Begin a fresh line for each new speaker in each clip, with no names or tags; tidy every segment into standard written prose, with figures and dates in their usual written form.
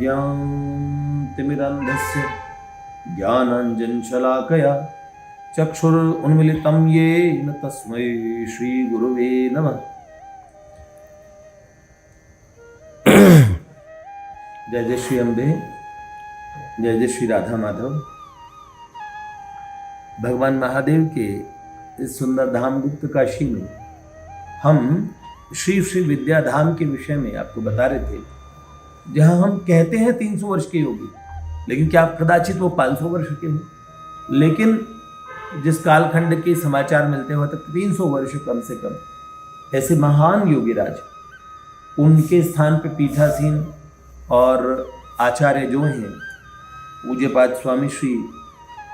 ज्ञानतिमिरान्धस्य ज्ञानाञ्जनशलाकया चक्षुरुन्मीलितं येन तस्मै श्रीगुरुवे नमः। जय जय श्री अम्बे, जय जय श्री राधा माधव। भगवान महादेव के इस सुंदर धाम गुप्त काशी में हम श्री श्री विद्याधाम के विषय में आपको बता रहे थे, जहां हम कहते हैं 300 वर्ष के योगी, लेकिन क्या कदाचित वो 500 वर्ष के हों। लेकिन जिस कालखंड के समाचार मिलते हो तक 300 वर्ष कम से कम ऐसे महान योगीराज, उनके स्थान पे पीठासीन और आचार्य जो हैं पूज्यपाद स्वामी श्री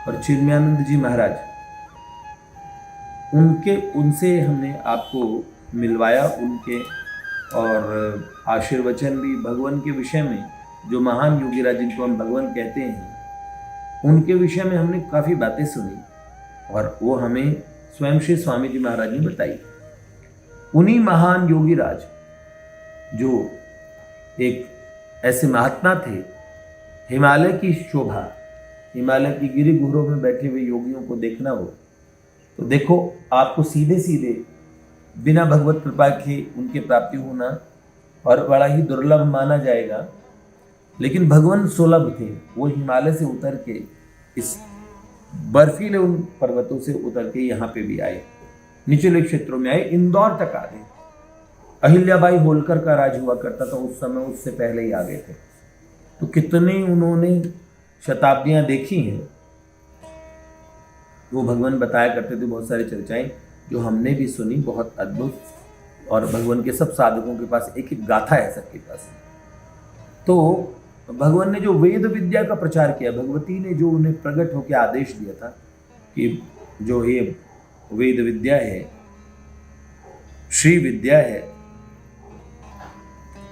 और चिन्मयानंद जी महाराज, उनसे हमने आपको मिलवाया। उनके और आशीर्वचन भी भगवान के विषय में, जो महान योगीराज जिनको हम भगवान कहते हैं, उनके विषय में हमने काफ़ी बातें सुनी और वो हमें स्वयं श्री स्वामी जी महाराज ने बताई। उन्हीं महान योगीराज जो एक ऐसे महात्मा थे, हिमालय की शोभा, हिमालय की गिरी गुहरों में बैठे हुए योगियों को देखना हो तो देखो, आपको सीधे सीधे बिना भगवत कृपा के उनके प्राप्ति होना और बड़ा ही दुर्लभ माना जाएगा। लेकिन भगवान सुलभ थे। वो हिमालय से उतर के इस बर्फीले उन पर्वतों से उतर के यहाँ पे भी आए, निचले क्षेत्रों में आए, इंदौर तक आ गए। अहिल्याबाई होलकर का राज हुआ करता था उस समय, उससे पहले ही आ गए थे। तो कितने उन्होंने शताब्दियां देखी हैं, वो भगवान बताया करते थे। बहुत सारी चर्चाएं जो हमने भी सुनी, बहुत अद्भुत। और भगवान के सब साधकों के पास एक एक गाथा है सबके पास। तो भगवान ने जो वेद विद्या का प्रचार किया, भगवती ने जो उन्हें प्रकट होकर आदेश दिया था कि जो ये वेद विद्या है, श्री विद्या है,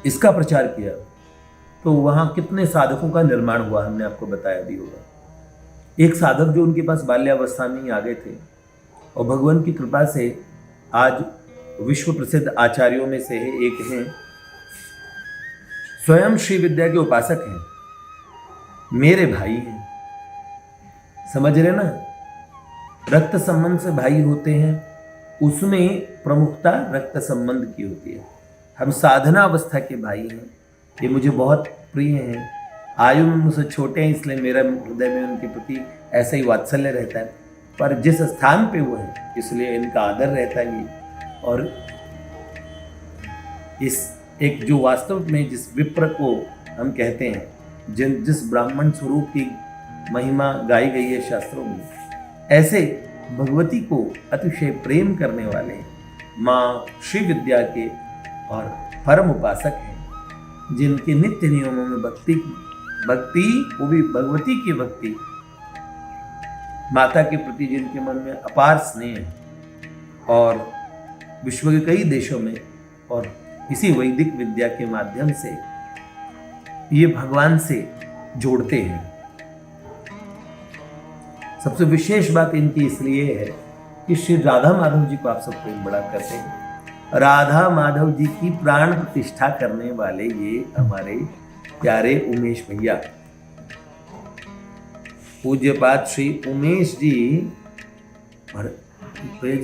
इसका प्रचार किया, तो वहाँ कितने साधकों का निर्माण हुआ, हमने आपको बताया भी होगा। एक साधक जो उनके पास बाल्यावस्था में ही आ गए थे और भगवान की कृपा से आज विश्व प्रसिद्ध आचार्यों में से एक हैं, स्वयं श्री विद्या के उपासक हैं, मेरे भाई हैं। समझ रहे ना, रक्त संबंध से भाई होते हैं, उसमें प्रमुखता रक्त संबंध की होती है। हम साधना अवस्था के भाई हैं, ये मुझे बहुत प्रिय हैं। आयु में मुझसे छोटे हैं, इसलिए मेरा हृदय में उनके प्रति ऐसा ही वात्सल्य रहता है। पर जिस स्थान पे वो है, इसलिए इनका आदर रहता है। और इस एक जो वास्तव में जिस विप्र को हम कहते हैं, जिस ब्राह्मण स्वरूप की महिमा गाई गई है शास्त्रों में, ऐसे भगवती को अतिशय प्रेम करने वाले माँ श्री विद्या के और परम उपासक हैं, जिनके नित्य नियमों में भक्ति, वो भी भगवती की भक्ति, माता के प्रति जिनके मन में अपार स्नेह है, और विश्व के कई देशों में और इसी वैदिक विद्या के माध्यम से ये भगवान से जोड़ते हैं। सबसे विशेष बात इनकी इसलिए है कि श्री राधा माधव जी को आप सब प्रेम बड़ा करते हैं। राधा माधव जी की प्राण प्रतिष्ठा करने वाले ये हमारे प्यारे उमेश भैया, पूज्यपाद श्री उमेश जी और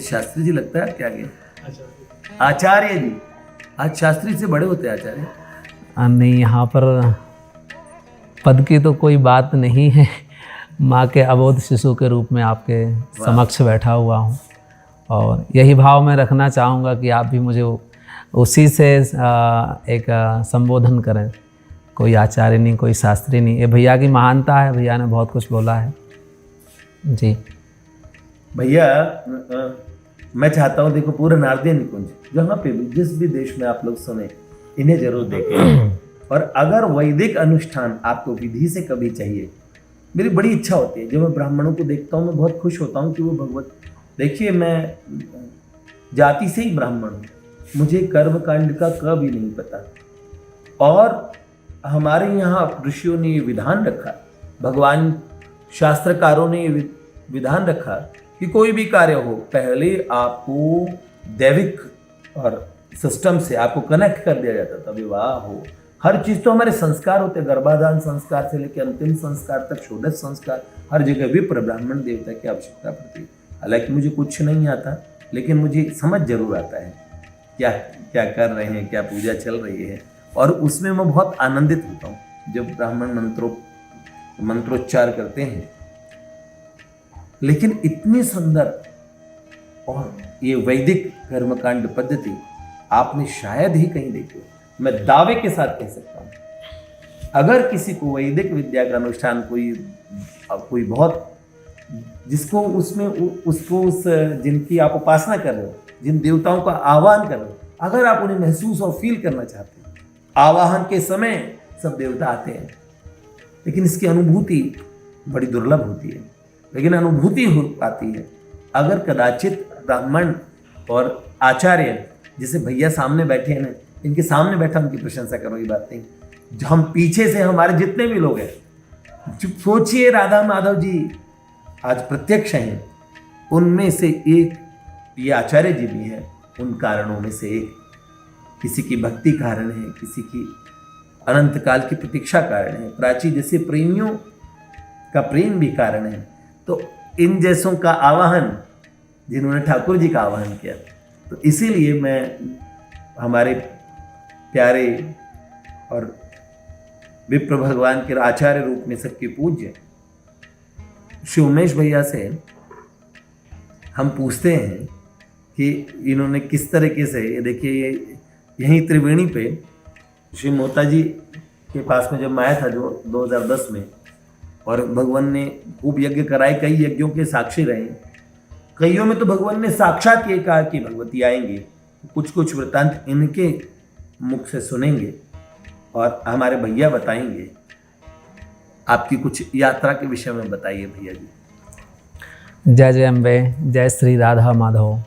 शास्त्री जी, लगता है क्या गया आचार्य जी। आज शास्त्री से बड़े होते आचार्य?
नहीं, यहाँ पर पद की तो कोई बात नहीं है। माँ के अबोध शिशु के रूप में आपके समक्ष बैठा हुआ हूँ और यही भाव मैं रखना चाहूँगा कि आप भी मुझे उसी से एक संबोधन करें। कोई आचार्य नहीं, कोई शास्त्री नहीं, ये भैया की महानता है। भैया ने बहुत कुछ बोला है जी।
भैया मैं चाहता हूँ, देखो पूरा नारदीय निकुंज जहाँ पे भी, जिस भी देश में आप लोग सुने, इन्हें जरूर देखें। और अगर वैदिक अनुष्ठान आपको विधि से कभी चाहिए, मेरी बड़ी इच्छा होती है, जब मैं ब्राह्मणों को देखता हूँ मैं बहुत खुश होता हूँ कि वो भगवत, देखिए मैं जाति से ही ब्राह्मण हूँ, मुझे कर्म कांड का कभी नहीं पता। और हमारे यहाँ ऋषियों ने ये विधान रखा, भगवान शास्त्रकारों ने ये विधान रखा कि कोई भी कार्य हो, पहले आपको दैविक और सिस्टम से आपको कनेक्ट कर दिया जाता था। विवाह हो, हर चीज़ तो हमारे संस्कार होते, गर्भाधान संस्कार से लेकर अंतिम संस्कार तक, षोडश संस्कार, हर जगह विप्र ब्राह्मण देवता की आवश्यकता पड़ती है। हालांकि मुझे कुछ नहीं आता, लेकिन मुझे समझ जरूर आता है क्या क्या कर रहे हैं, क्या पूजा चल रही है, और उसमें मैं बहुत आनंदित होता हूँ जब ब्राह्मण मंत्रोच्चार करते हैं। लेकिन इतनी सुंदर और ये वैदिक कर्मकांड पद्धति आपने शायद ही कहीं देखी हो। मैं दावे के साथ कह सकता हूँ, अगर किसी को वैदिक विद्या का अनुष्ठान कोई बहुत जिसको उसमें उसको उस जिनकी आप उपासना कर रहे हो, जिन देवताओं का आह्वान कर रहे हो, अगर आप उन्हें महसूस और फील करना चाहते हैं, आवाहन के समय सब देवता आते हैं, लेकिन इसकी अनुभूति बड़ी दुर्लभ होती है। लेकिन अनुभूति हो पाती है अगर कदाचित ब्राह्मण और आचार्य, जैसे भैया सामने बैठे हैं ना, इनके सामने बैठा उनकी प्रशंसा करो, ये बात नहीं। जो हम पीछे से हमारे जितने भी लोग हैं, सोचिए राधा माधव जी आज प्रत्यक्ष हैं, उनमें से एक ये आचार्य जी भी हैं, उन कारणों में से एक। किसी की भक्ति कारण है, किसी की अनंत काल की प्रतीक्षा कारण है, प्राची जैसे प्रेमियों का प्रेम भी कारण है। तो इन जैसों का आवाहन, जिन्होंने ठाकुर जी का आवाहन किया, तो इसीलिए मैं हमारे प्यारे और विप्र भगवान के आचार्य रूप में सबके पूज्य श्री उमेश भैया से हम पूछते हैं कि इन्होंने किस तरीके से, ये देखिए यहीं त्रिवेणी पे श्री मोता जी के पास में जब मैं आया था जो 2010 में, और भगवान ने खूब यज्ञ कराए, कई यज्ञों के साक्षी रहे, कईयों में तो भगवान ने साक्षात ये कहा कि भगवती आएंगे। कुछ कुछ वृत्तांत इनके मुख से सुनेंगे और हमारे भैया बताएंगे। आपकी कुछ यात्रा के विषय में बताइए भैया जी।
जय जय अम्बे, जय श्री राधा माधव।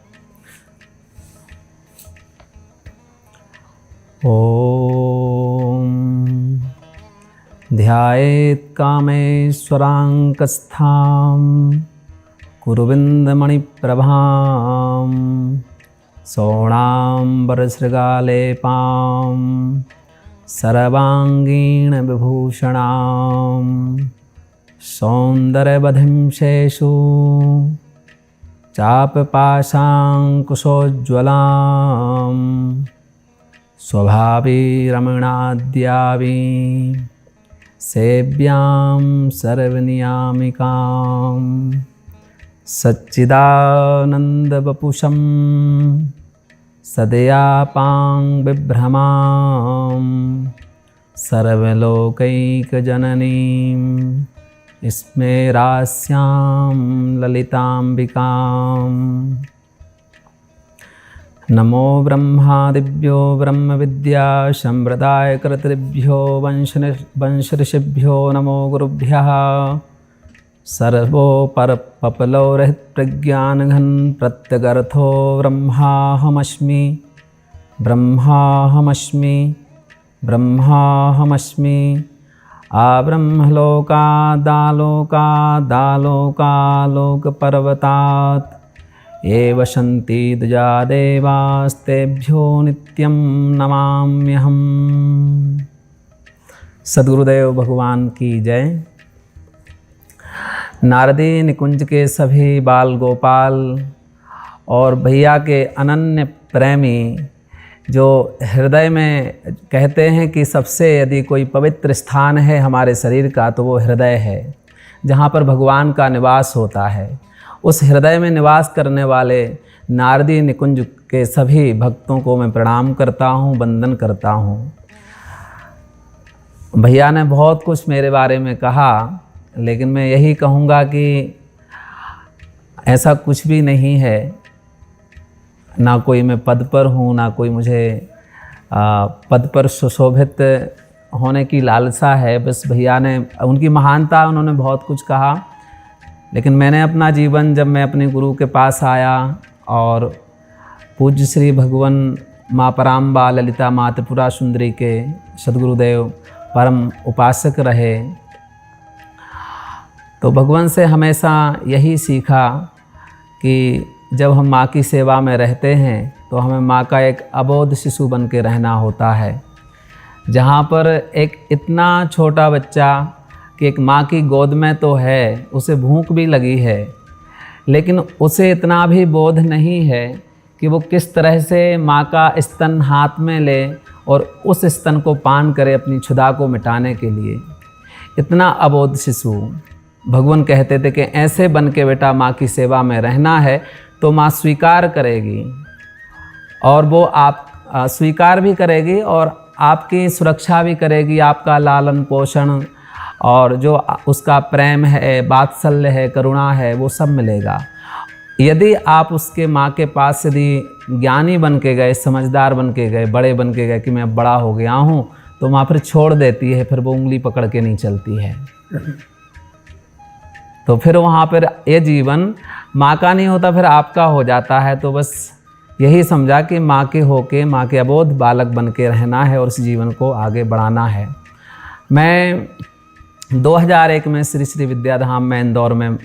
ओम ध्यायेत् कामेश्वराङ्कस्थां कुरुविन्दमणिप्रभां सौणाम्बरसृगालेपां सर्वाङ्गीणविभूषणां सौन्दर्यवधिं शेषु चापपाशाङ्कुशोज्ज्वलां स्वभावी रमणाद्यावी सेव्यां सर्वनियामिकां सच्चिदानन्दवपुषं सदयापां बिभ्रमां सर्वलोकैकजननीं स्मेरास्यां ललिताम्बिकां। नमो ब्रह्मादिभ्यो ब्रह्मविद्या संप्रदाय कर्तृभ्यो वंशऋषिभ्यो नमो गुरुभ्यः। सर्वोपरपपलो रहित प्रज्ञानघन प्रत्यगर्थो ब्रह्माहमस्मि ब्रह्माहमस्मि ब्रह्माहमस्मि। आब्रह्मलोकादालोकादालोकालोकपर्वतात् एव वसन्ति द्विजा देवास्तेभ्यो नित्यं नमाम्यहम्। सद्गुरुदेव भगवान की जय। नारदी निकुंज के सभी बाल गोपाल और भैया के अनन्य प्रेमी, जो हृदय में कहते हैं कि सबसे यदि कोई पवित्र स्थान है हमारे शरीर का तो वो हृदय है, जहाँ पर भगवान का निवास होता है। उस हृदय में निवास करने वाले नारदी निकुंज के सभी भक्तों को मैं प्रणाम करता हूँ, वंदन करता हूँ। भैया ने बहुत कुछ मेरे बारे में कहा, लेकिन मैं यही कहूँगा कि ऐसा कुछ भी नहीं है, ना कोई मैं पद पर हूँ, ना कोई मुझे पद पर सुशोभित होने की लालसा है। बस भैया ने उनकी महानता, उन्होंने बहुत कुछ कहा, लेकिन मैंने अपना जीवन, जब मैं अपने गुरु के पास आया और पूज्य श्री भगवान माँ पराम्बा ललिता माँ त्रिपुरा सुंदरी के सद्गुरुदेव परम उपासक रहे, तो भगवान से हमेशा यही सीखा कि जब हम माँ की सेवा में रहते हैं तो हमें माँ का एक अबोध शिशु बन के रहना होता है। जहाँ पर एक इतना छोटा बच्चा कि एक माँ की गोद में तो है, उसे भूख भी लगी है, लेकिन उसे इतना भी बोध नहीं है कि वो किस तरह से माँ का स्तन हाथ में ले और उस स्तन को पान करे अपनी क्षुधा को मिटाने के लिए। इतना अबोध शिशु। भगवान कहते थे कि ऐसे बन के बेटा माँ की सेवा में रहना है तो माँ स्वीकार करेगी, और वो आप स्वीकार भी करेगी और आपकी सुरक्षा भी करेगी, आपका लालन पोषण और जो उसका प्रेम है, वात्सल्य है, करुणा है, वो सब मिलेगा। यदि आप उसके माँ के पास यदि ज्ञानी बन के गए, समझदार बन के गए, बड़े बन के गए कि मैं अब बड़ा हो गया हूँ, तो माँ फिर छोड़ देती है, फिर वो उंगली पकड़ के नहीं चलती है। तो फिर वहाँ पर ये जीवन माँ का नहीं होता, फिर आपका हो जाता है। तो बस यही समझा कि माँ के होके माँ के अबोध बालक बन के रहना है और इस जीवन को आगे बढ़ाना है। मैं 2001 में श्री श्री विद्याधाम में इंदौर में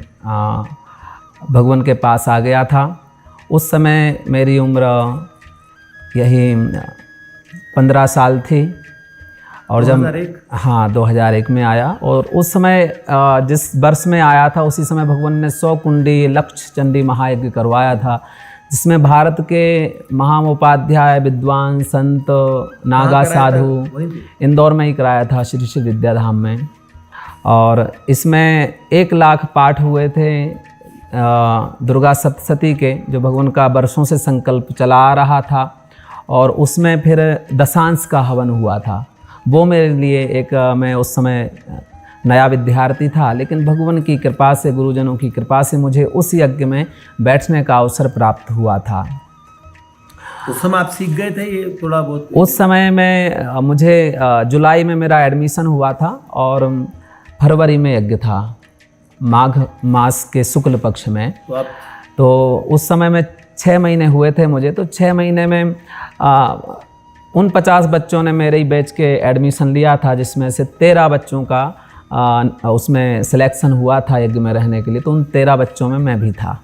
भगवान के पास आ गया था। उस समय मेरी उम्र यही 15 साल थी, और जब 2001 में आया, और उस समय जिस वर्ष में आया था उसी समय भगवान ने 100 कुंडी लक्ष्य चंडी महायज्ञ करवाया था, जिसमें भारत के महामोपाध्याय, विद्वान, संत, नागा साधु इंदौर में ही कराया था, श्री श्री विद्याधाम में। और इसमें 1 लाख पाठ हुए थे दुर्गा सप्तशती के, जो भगवान का वर्षों से संकल्प चला आ रहा था। और उसमें फिर दशांश का हवन हुआ था। वो मेरे लिए एक, मैं उस समय नया विद्यार्थी था, लेकिन भगवान की कृपा से, गुरुजनों की कृपा से मुझे उस यज्ञ में बैठने का अवसर प्राप्त हुआ था।
उस समय आप सीख गए थे ये थोड़ा बहुत?
उस समय में मुझे जुलाई में मेरा एडमिशन हुआ था और फरवरी में यज्ञ था, माघ मास के शुक्ल पक्ष में। तो उस समय में 6 महीने हुए थे मुझे। तो 6 महीने में उन 50 बच्चों ने मेरे ही बैच के एडमिशन लिया था, जिसमें से 13 बच्चों का उसमें सिलेक्शन हुआ था यज्ञ में रहने के लिए। तो उन 13 बच्चों में मैं भी था।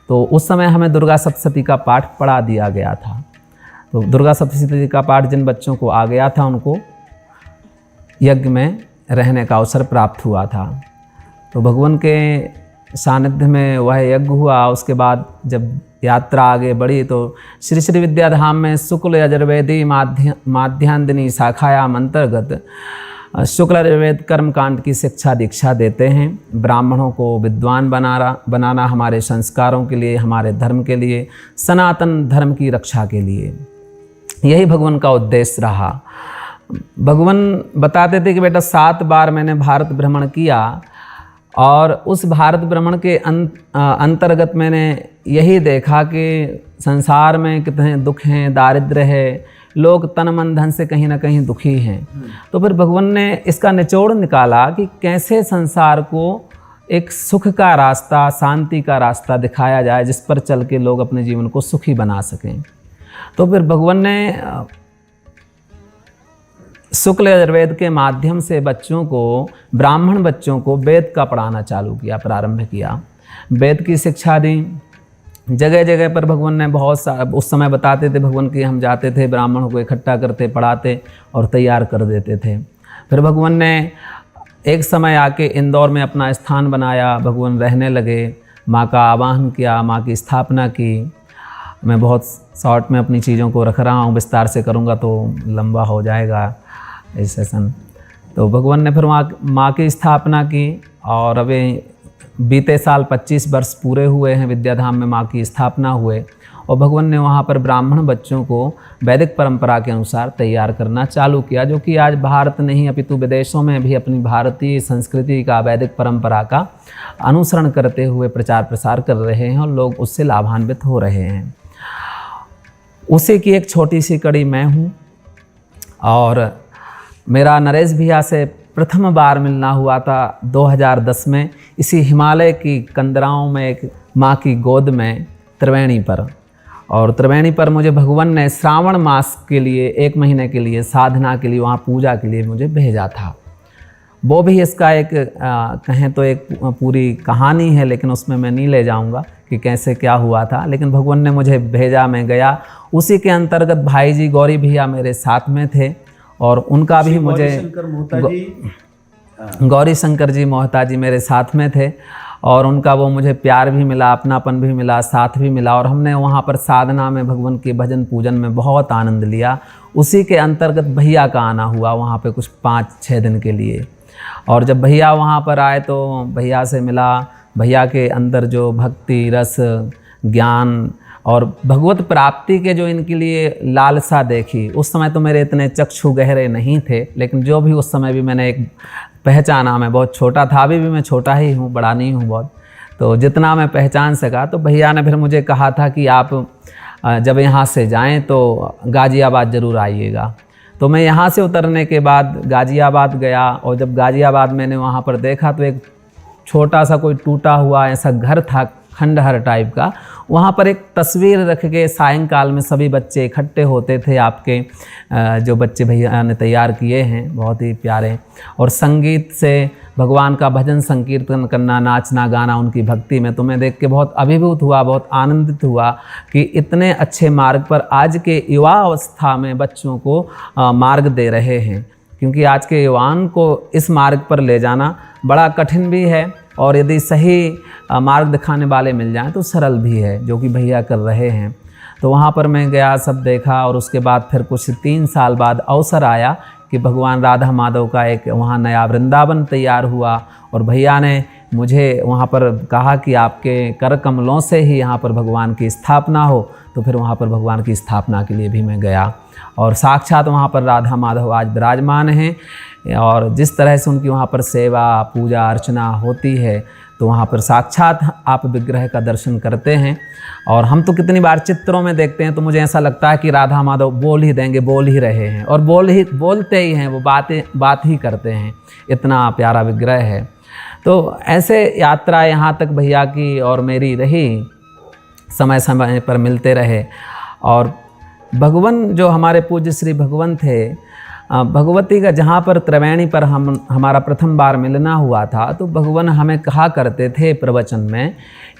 तो उस समय हमें दुर्गा सप्तशती का पाठ पढ़ा दिया गया था। तो दुर्गा सप्तशती का पाठ जिन बच्चों को आ गया था, उनको यज्ञ में रहने का अवसर प्राप्त हुआ था। तो भगवान के सानिध्य में वह यज्ञ हुआ। उसके बाद जब यात्रा आगे बढ़ी तो श्री श्री विद्याधाम में शुक्ल यजुर्वेदी माध्यान्दिनी शाखायाम अंतर्गत शुक्ल यजुर्वेद कर्म कांड की शिक्षा दीक्षा देते हैं। ब्राह्मणों को विद्वान बनाना हमारे संस्कारों के लिए, हमारे धर्म के लिए, सनातन धर्म की रक्षा के लिए, यही भगवान का उद्देश्य रहा। भगवान बताते थे कि बेटा 7 बार मैंने भारत भ्रमण किया, और उस भारत भ्रमण के अंतर्गत मैंने यही देखा कि संसार में कितने दुख हैं, दारिद्र्य है, लोग तन मन धन से कहीं ना कहीं दुखी हैं। तो फिर भगवान ने इसका निचोड़ निकाला कि कैसे संसार को एक सुख का रास्ता, शांति का रास्ता दिखाया जाए, जिस पर चल के लोग अपने जीवन को सुखी बना सकें। तो फिर भगवान ने शुक्ल यजुर्वेद के माध्यम से बच्चों को, ब्राह्मण बच्चों को वेद का पढ़ाना चालू किया, प्रारंभ किया। वेद की शिक्षा दी। जगह जगह पर भगवान ने बहुत सारा, उस समय बताते थे भगवान कि हम जाते थे, ब्राह्मणों को इकट्ठा करते, पढ़ाते और तैयार कर देते थे। फिर भगवान ने एक समय आके इंदौर में अपना स्थान बनाया, भगवान रहने लगे, माँ का आवाहन किया, माँ की स्थापना की। मैं बहुत शॉर्ट में अपनी चीज़ों को रख रहा हूँ, विस्तार से करूँगा तो लंबा हो जाएगा ये सेशन। तो भगवान ने फिर माँ की स्थापना की, और अभी बीते साल 25 वर्ष पूरे हुए हैं विद्याधाम में माँ की स्थापना हुए। और भगवान ने वहाँ पर ब्राह्मण बच्चों को वैदिक परंपरा के अनुसार तैयार करना चालू किया, जो कि आज भारत नहीं अपितु विदेशों में भी अपनी भारतीय संस्कृति का, वैदिक परंपरा का अनुसरण करते हुए प्रचार प्रसार कर रहे हैं और लोग उससे लाभान्वित हो रहे हैं। उसी की एक छोटी सी कड़ी मैं हूँ। और मेरा नरेश भैया से प्रथम बार मिलना हुआ था 2010 में, इसी हिमालय की कंदराओं में एक माँ की गोद में त्रिवेणी पर। और त्रिवेणी पर मुझे भगवान ने श्रावण मास के लिए 1 महीने के लिए साधना के लिए, वहाँ पूजा के लिए मुझे भेजा था। वो भी इसका एक कहें तो एक पूरी कहानी है, लेकिन उसमें मैं नहीं ले जाऊंगा कि कैसे क्या हुआ था। लेकिन भगवान ने मुझे भेजा, मैं गया। उसी के अंतर्गत भाई जी गौरी भैया मेरे साथ में थे, और उनका भी मुझे
शंकर मोहता जी,
गौरी शंकर जी मोहता जी मेरे साथ में थे और उनका वो मुझे प्यार भी मिला, अपनापन भी मिला, साथ भी मिला और हमने वहाँ पर साधना में भगवान के भजन पूजन में बहुत आनंद लिया। उसी के अंतर्गत भैया का आना हुआ वहाँ पे कुछ 5-6 दिन के लिए। और जब भैया वहाँ पर आए तो भैया से मिला, भैया के अंदर जो भक्ति रस, ज्ञान और भगवत प्राप्ति के जो इनके लिए लालसा देखी। उस समय तो मेरे इतने चक्षु गहरे नहीं थे, लेकिन जो भी उस समय भी मैंने एक पहचाना, मैं बहुत छोटा था, अभी भी मैं छोटा ही हूँ, बड़ा नहीं हूँ बहुत, तो जितना मैं पहचान सका। तो भैया ने फिर मुझे कहा था कि आप जब यहाँ से जाएं तो गाज़ियाबाद ज़रूर आइएगा। तो मैं यहाँ से उतरने के बाद गाज़ियाबाद गया और जब गाज़ियाबाद मैंने वहाँ पर देखा तो एक छोटा सा कोई टूटा हुआ ऐसा घर था, खंडहर टाइप का। वहाँ पर एक तस्वीर रख के सायंकाल में सभी बच्चे इकट्ठे होते थे, आपके जो बच्चे भैया ने तैयार किए हैं बहुत ही प्यारे, और संगीत से भगवान का भजन संकीर्तन करना, नाचना गाना उनकी भक्ति में। तो मैं देख के बहुत अभिभूत हुआ, बहुत आनंदित हुआ कि इतने अच्छे मार्ग पर आज के युवा अवस्था में बच्चों को मार्ग दे रहे हैं। क्योंकि आज के युवाओं को इस मार्ग पर ले जाना बड़ा कठिन भी है और यदि सही मार्ग दिखाने वाले मिल जाएं तो सरल भी है, जो कि भैया कर रहे हैं। तो वहाँ पर मैं गया, सब देखा और उसके बाद फिर कुछ 3 साल बाद अवसर आया कि भगवान राधा माधव का एक वहाँ नया वृंदावन तैयार हुआ और भैया ने मुझे वहाँ पर कहा कि आपके कर कमलों से ही यहाँ पर भगवान की स्थापना हो। तो फिर वहाँ पर भगवान की स्थापना के लिए भी मैं गया और साक्षात वहाँ पर राधा माधव आज विराजमान हैं और जिस तरह से उनकी वहाँ पर सेवा पूजा अर्चना होती है तो वहाँ पर साक्षात आप विग्रह का दर्शन करते हैं। और हम तो कितनी बार चित्रों में देखते हैं तो मुझे ऐसा लगता है कि राधा माधव बोल ही देंगे, बोल ही रहे हैं और बोलते ही हैं, वो बात ही करते हैं, इतना प्यारा विग्रह है। तो ऐसे यात्रा यहाँ तक भैया की और मेरी रही, समय समय पर मिलते रहे। और भगवान जो हमारे पूज्य श्री भगवान थे, भगवती का जहाँ पर त्रिवेणी पर हमारा प्रथम बार मिलना हुआ था तो भगवान हमें कहा करते थे प्रवचन में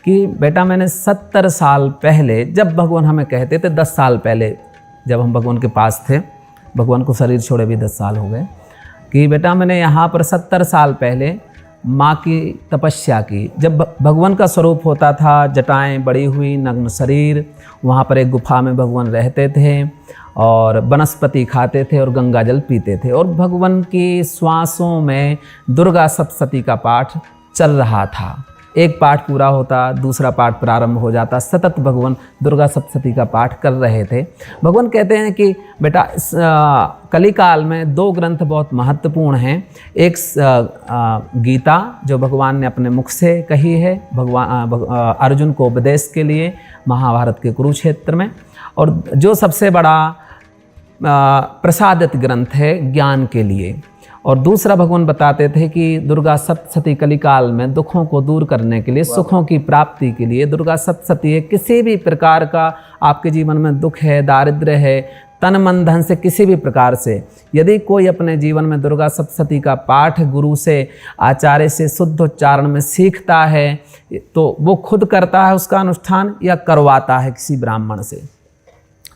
कि बेटा मैंने 70 साल पहले, जब भगवान हमें कहते थे 10 साल पहले जब हम भगवान के पास थे, भगवान को शरीर छोड़े भी 10 साल हो गए, कि बेटा मैंने यहाँ पर 70 साल पहले माँ की तपस्या की। जब भगवान का स्वरूप होता था, जटाएं बड़ी हुई, नग्न शरीर, वहाँ पर एक गुफा में भगवान रहते थे और वनस्पति खाते थे और गंगा जल पीते थे और भगवान की श्वासों में दुर्गा सप्तशती का पाठ चल रहा था। एक पाठ पूरा होता, दूसरा पाठ प्रारंभ हो जाता, सतत भगवान दुर्गा सप्तशती का पाठ कर रहे थे। भगवान कहते हैं कि बेटा इस कलिकाल में 2 ग्रंथ बहुत महत्वपूर्ण हैं। एक गीता जो भगवान ने अपने मुख से कही है अर्जुन को उपदेश के लिए महाभारत के कुरुक्षेत्र में, और जो सबसे बड़ा प्रसादित ग्रंथ है ज्ञान के लिए। और दूसरा भगवान बताते थे कि दुर्गा सप्तशती कलिकाल में दुखों को दूर करने के लिए, सुखों की प्राप्ति के लिए दुर्गा सप्तशती है। किसी भी प्रकार का आपके जीवन में दुख है, दारिद्र्य है, तन मन धन से किसी भी प्रकार से यदि कोई अपने जीवन में दुर्गा सप्तशती का पाठ गुरु से, आचार्य से शुद्ध उच्चारण में सीखता है तो वो खुद करता है उसका अनुष्ठान या करवाता है किसी ब्राह्मण से,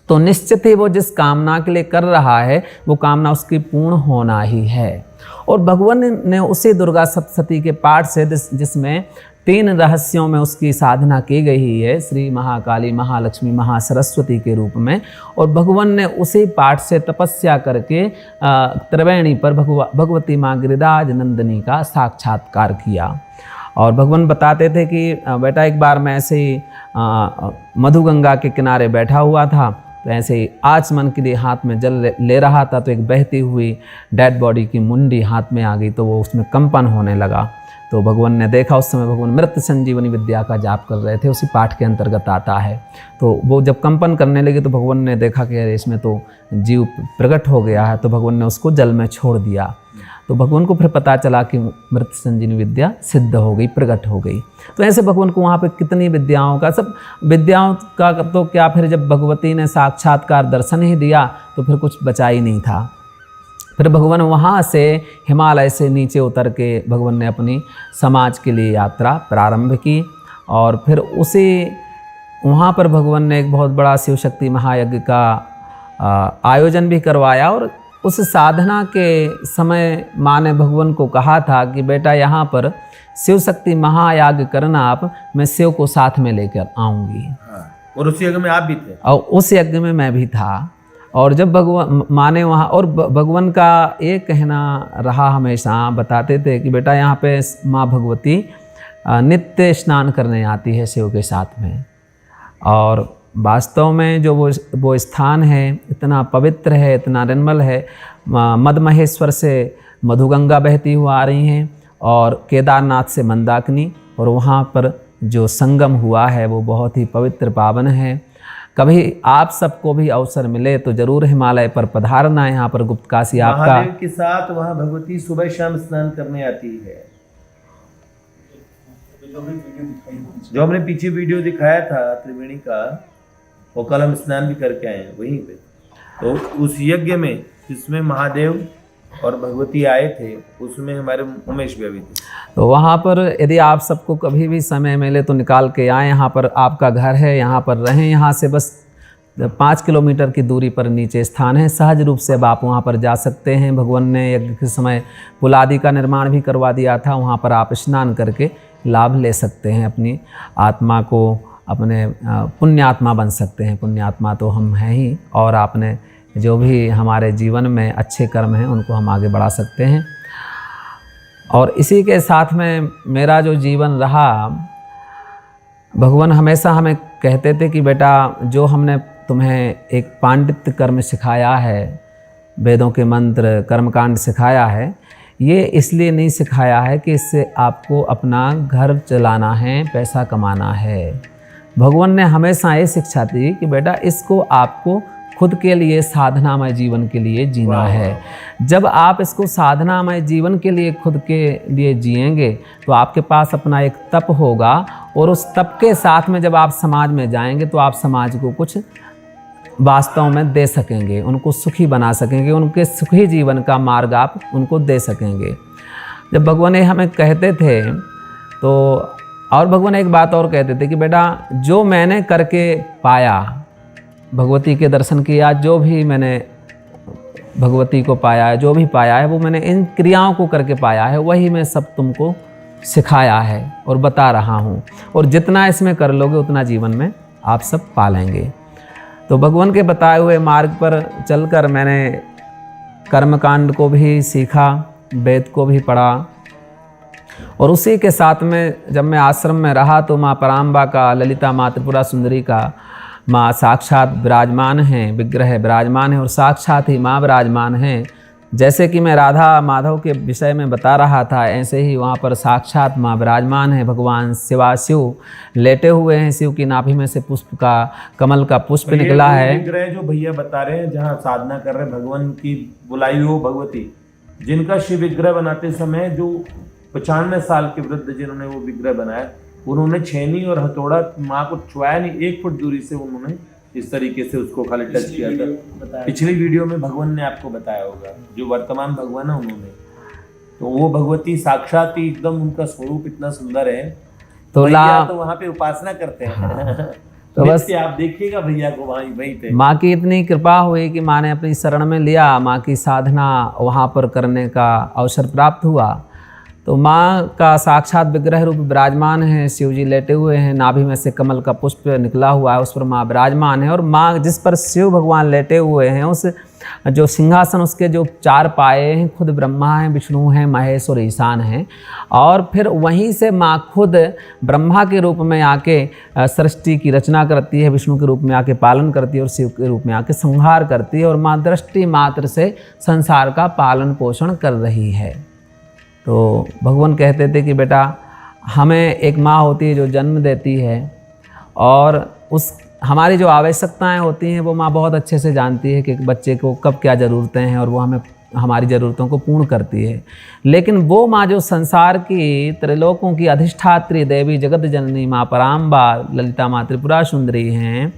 तो निश्चित ही वो जिस कामना के लिए कर रहा है वो कामना उसकी पूर्ण होना ही है। और भगवान ने उसी दुर्गा सप्तशती के पाठ से जिसमें 3 रहस्यों में उसकी साधना की गई है, श्री महाकाली, महालक्ष्मी, महासरस्वती के रूप में, और भगवान ने उसी पाठ से तपस्या करके त्रिवेणी पर भगवती माँ गिरिराज नंदिनी का साक्षात्कार किया। और भगवान बताते थे कि बेटा एक बार मैं ऐसे ही मधुगंगा के किनारे बैठा हुआ था, तो ऐसे ही आचमन के लिए हाथ में जल ले रहा था तो एक बहती हुई डेड बॉडी की मुंडी हाथ में आ गई, तो वो उसमें कंपन होने लगा। तो भगवान ने देखा, उस समय भगवान मृत संजीवनी विद्या का जाप कर रहे थे, उसी पाठ के अंतर्गत आता है। तो वो जब कंपन करने लगे तो भगवान ने देखा कि अरे इसमें तो जीव प्रकट हो गया है, तो भगवान ने उसको जल में छोड़ दिया। तो भगवान को फिर पता चला कि मृत संजीवनी विद्या सिद्ध हो गई, प्रकट हो गई। तो ऐसे भगवान को वहाँ पे कितनी विद्याओं का, सब विद्याओं का तो क्या, फिर जब भगवती ने साक्षात्कार दर्शन ही दिया तो फिर कुछ बचा ही नहीं था। फिर भगवान वहाँ से हिमालय से नीचे उतर के भगवान ने अपनी समाज के लिए यात्रा प्रारंभ की और फिर उसी वहाँ पर भगवान ने एक बहुत बड़ा शिव शक्ति महायज्ञ का आयोजन भी करवाया और उस साधना के समय माँ ने भगवान को कहा था कि बेटा यहाँ पर शिव शक्ति महायाग करना आप, मैं शिव को साथ में लेकर आऊँगी।
हाँ। और उस यज्ञ में आप भी थे?
और उस यज्ञ में मैं भी था। और जब भगवान माँ ने वहाँ, और भगवान का ये कहना रहा हमेशा, बताते थे कि बेटा यहाँ पे माँ भगवती नित्य स्नान करने आती है शिव के साथ में। और वास्तव में जो वो स्थान है इतना पवित्र है, इतना निर्मल है। मद महेश्वर से मधुगंगा बहती हुआ आ रही हैं और केदारनाथ से मंदाकिनी, और वहाँ पर जो संगम हुआ है वो बहुत ही पवित्र पावन है। कभी आप सबको भी अवसर मिले तो जरूर हिमालय पर पधारना। यहाँ पर गुप्त काशी आपका
महादेव के साथ वहाँ भगवती सुबह शाम स्नान करने आती है। जो हमने पीछे वीडियो दिखाया था त्रिवेणी का, वो कल हम स्नान भी करके आए हैं वहीं पे। तो उस यज्ञ में जिसमें महादेव और भगवती आए थे, उसमें हमारे उमेश भी अभी थे।
तो वहाँ पर यदि आप सबको कभी भी समय मिले तो निकाल के आए। यहाँ पर आपका घर है, यहाँ पर रहें। यहाँ से बस 5 किलोमीटर की दूरी पर नीचे स्थान है। सहज रूप से अब आप वहाँ पर जा सकते हैं। भगवान ने यज्ञ के समय पुल आदि का निर्माण भी करवा दिया था। वहाँ पर आप स्नान करके लाभ ले सकते हैं, अपनी आत्मा को, अपने पुण्यात्मा बन सकते हैं। पुण्यात्मा तो हम हैं ही, और आपने जो भी हमारे जीवन में अच्छे कर्म हैं उनको हम आगे बढ़ा सकते हैं। और इसी के साथ में मेरा जो जीवन रहा, भगवान हमेशा हमें कहते थे कि बेटा जो हमने तुम्हें एक पांडित्य कर्म सिखाया है, वेदों के मंत्र कर्मकांड सिखाया है, ये इसलिए नहीं सिखाया है कि इससे आपको अपना घर चलाना है, पैसा कमाना है। भगवान ने हमेशा ये शिक्षा दी कि बेटा इसको आपको खुद के लिए, साधनामय जीवन के लिए जीना है। जब आप इसको साधनामय जीवन के लिए खुद के लिए जिएंगे तो आपके पास अपना एक तप होगा, और उस तप के साथ में जब आप समाज में जाएंगे तो आप समाज को कुछ वास्तव में दे सकेंगे, उनको सुखी बना सकेंगे, उनके सुखी जीवन का मार्ग आप उनको दे सकेंगे। जब भगवान ये हमें कहते थे तो, और भगवान एक बात और कहते थे कि बेटा जो मैंने करके पाया, भगवती के दर्शन किया, जो भी मैंने भगवती को पाया है, जो भी पाया है वो मैंने इन क्रियाओं को करके पाया है, वही मैं सब तुमको सिखाया है और बता रहा हूँ। और जितना इसमें कर लोगे उतना जीवन में आप सब पा लेंगे। तो भगवान के बताए हुए मार्ग पर चलकर मैंने कर्मकांड को भी सीखा, वेद को भी पढ़ा, और उसी के साथ में जब मैं आश्रम में रहा तो माँ पराम्बा का, ललिता माँ त्रिपुरा सुंदरी का माँ साक्षात विराजमान हैं, विग्रह विराजमान है, और साक्षात ही माँ विराजमान हैं। जैसे कि मैं राधा माधव के विषय में बता रहा था, ऐसे ही वहाँ पर साक्षात माँ विराजमान है। भगवान शिव लेटे हुए हैं, शिव की नाभि में से पुष्प का, कमल का पुष्प निकला है।
विग्रह जो भैया बता रहे हैं, जहाँ साधना कर रहे भगवान की बुलाई हो भगवती, जिनका शिव विग्रह बनाते समय जो 95 साल के वृद्ध जिन्होंने वो विग्रह बनाया, उन्होंने छेनी और हथौड़ा माँ को छुआया नहीं, 1 फुट दूरी से उन्होंने इस तरीके से उसको खाली टच किया था। पिछली वीडियो में भगवान ने आपको बताया होगा, जो वर्तमान भगवान है उन्होंने, तो वो भगवती साक्षात ही एकदम, उनका स्वरूप इतना सुंदर है। तो वहाँ पे उपासना करते हैं। तो बस आप देखिएगा भैया को वहीं पे।
माँ की इतनी कृपा हुई कि माँ ने अपनी शरण में लिया, माँ की साधना वहाँ पर करने का अवसर प्राप्त हुआ। तो माँ का साक्षात विग्रह रूप विराजमान है, शिव जी लेटे हुए हैं, नाभि में से कमल का पुष्प निकला हुआ है, उस पर माँ विराजमान है। और माँ जिस पर शिव भगवान लेटे हुए हैं, उस जो सिंहासन, उसके जो 4 पाए हैं, खुद ब्रह्मा हैं, विष्णु हैं, महेश और ईशान हैं। और फिर वहीं से माँ खुद ब्रह्मा के रूप में आके सृष्टि की रचना करती है, विष्णु के रूप में आके पालन करती है, और शिव के रूप में आके संहार करती है। और माँ दृष्टि मात्र से संसार का पालन पोषण कर रही है। तो भगवान कहते थे कि बेटा हमें एक माँ होती है जो जन्म देती है, और उस हमारी जो आवश्यकताएं होती हैं वो माँ बहुत अच्छे से जानती है कि बच्चे को कब क्या ज़रूरतें हैं, और वो हमें हमारी ज़रूरतों को पूर्ण करती है। लेकिन वो माँ जो संसार की, त्रिलोकों की अधिष्ठात्री देवी जगत जननी माँ पराम्बा ललिता माँ त्रिपुरा सुंदरी हैं,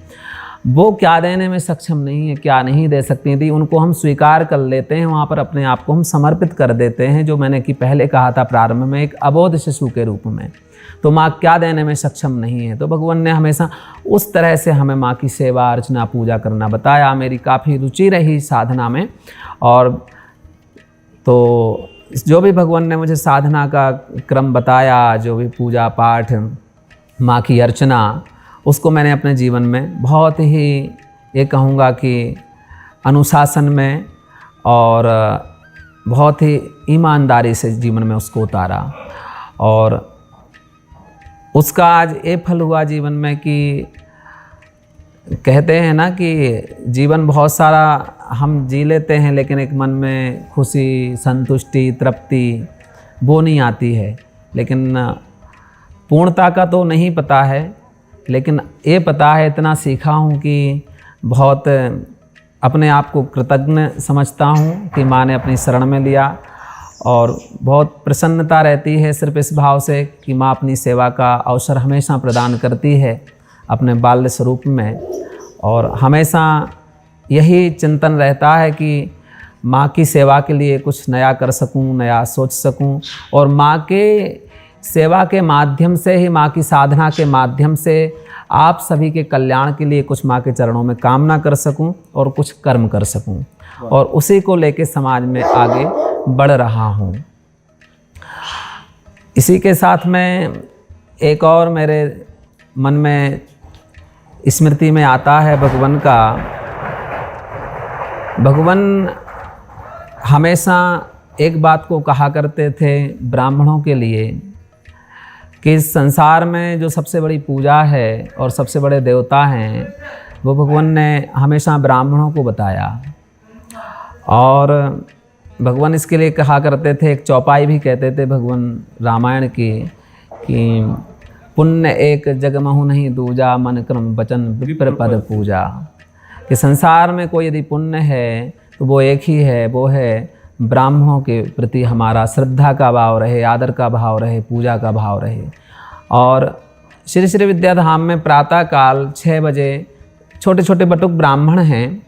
वो क्या देने में सक्षम नहीं है, क्या नहीं दे सकती थी, उनको हम स्वीकार कर लेते हैं, वहाँ पर अपने आप को हम समर्पित कर देते हैं। जो मैंने कि पहले कहा था प्रारंभ में, एक अबोध शिशु के रूप में। तो माँ क्या देने में सक्षम नहीं है। तो भगवान ने हमेशा उस तरह से हमें माँ की सेवा अर्चना पूजा करना बताया। मेरी काफ़ी रुचि रही साधना में, और तो जो भी भगवान ने मुझे साधना का क्रम बताया, जो भी पूजा पाठ, माँ की अर्चना, उसको मैंने अपने जीवन में बहुत ही, ये कहूँगा कि अनुशासन में और बहुत ही ईमानदारी से जीवन में उसको उतारा। और उसका आज ये फल हुआ जीवन में कि कहते हैं ना कि जीवन बहुत सारा हम जी लेते हैं, लेकिन एक मन में खुशी, संतुष्टि, तृप्ति वो नहीं आती है। लेकिन पूर्णता का तो नहीं पता है, लेकिन ये पता है, इतना सीखा हूँ कि बहुत अपने आप को कृतज्ञ समझता हूँ कि माँ ने अपनी शरण में लिया, और बहुत प्रसन्नता रहती है सिर्फ इस भाव से कि माँ अपनी सेवा का अवसर हमेशा प्रदान करती है अपने बाल्य स्वरूप में। और हमेशा यही चिंतन रहता है कि माँ की सेवा के लिए कुछ नया कर सकूं, नया सोच सकूं, और माँ के सेवा के माध्यम से ही, माँ की साधना के माध्यम से आप सभी के कल्याण के लिए कुछ माँ के चरणों में कामना कर सकूं और कुछ कर्म कर सकूं, और उसी को लेके समाज में आगे बढ़ रहा हूं। इसी के साथ में एक और मेरे मन में स्मृति में आता है भगवान का। भगवान हमेशा एक बात को कहा करते थे ब्राह्मणों के लिए कि इस संसार में जो सबसे बड़ी पूजा है और सबसे बड़े देवता हैं, वो भगवान ने हमेशा ब्राह्मणों को बताया। और भगवान इसके लिए कहा करते थे, एक चौपाई भी कहते थे भगवान रामायण की, कि पुण्य एक जगमहु नहीं दूजा, मन क्रम वचन विप्र पद पूजा। कि संसार में कोई यदि पुण्य है तो वो एक ही है, वो है ब्राह्मणों के प्रति हमारा श्रद्धा का भाव रहे, आदर का भाव रहे, पूजा का भाव रहे। और श्री श्री विद्याधाम में प्रातः काल 6 बजे छोटे छोटे बटुक ब्राह्मण हैं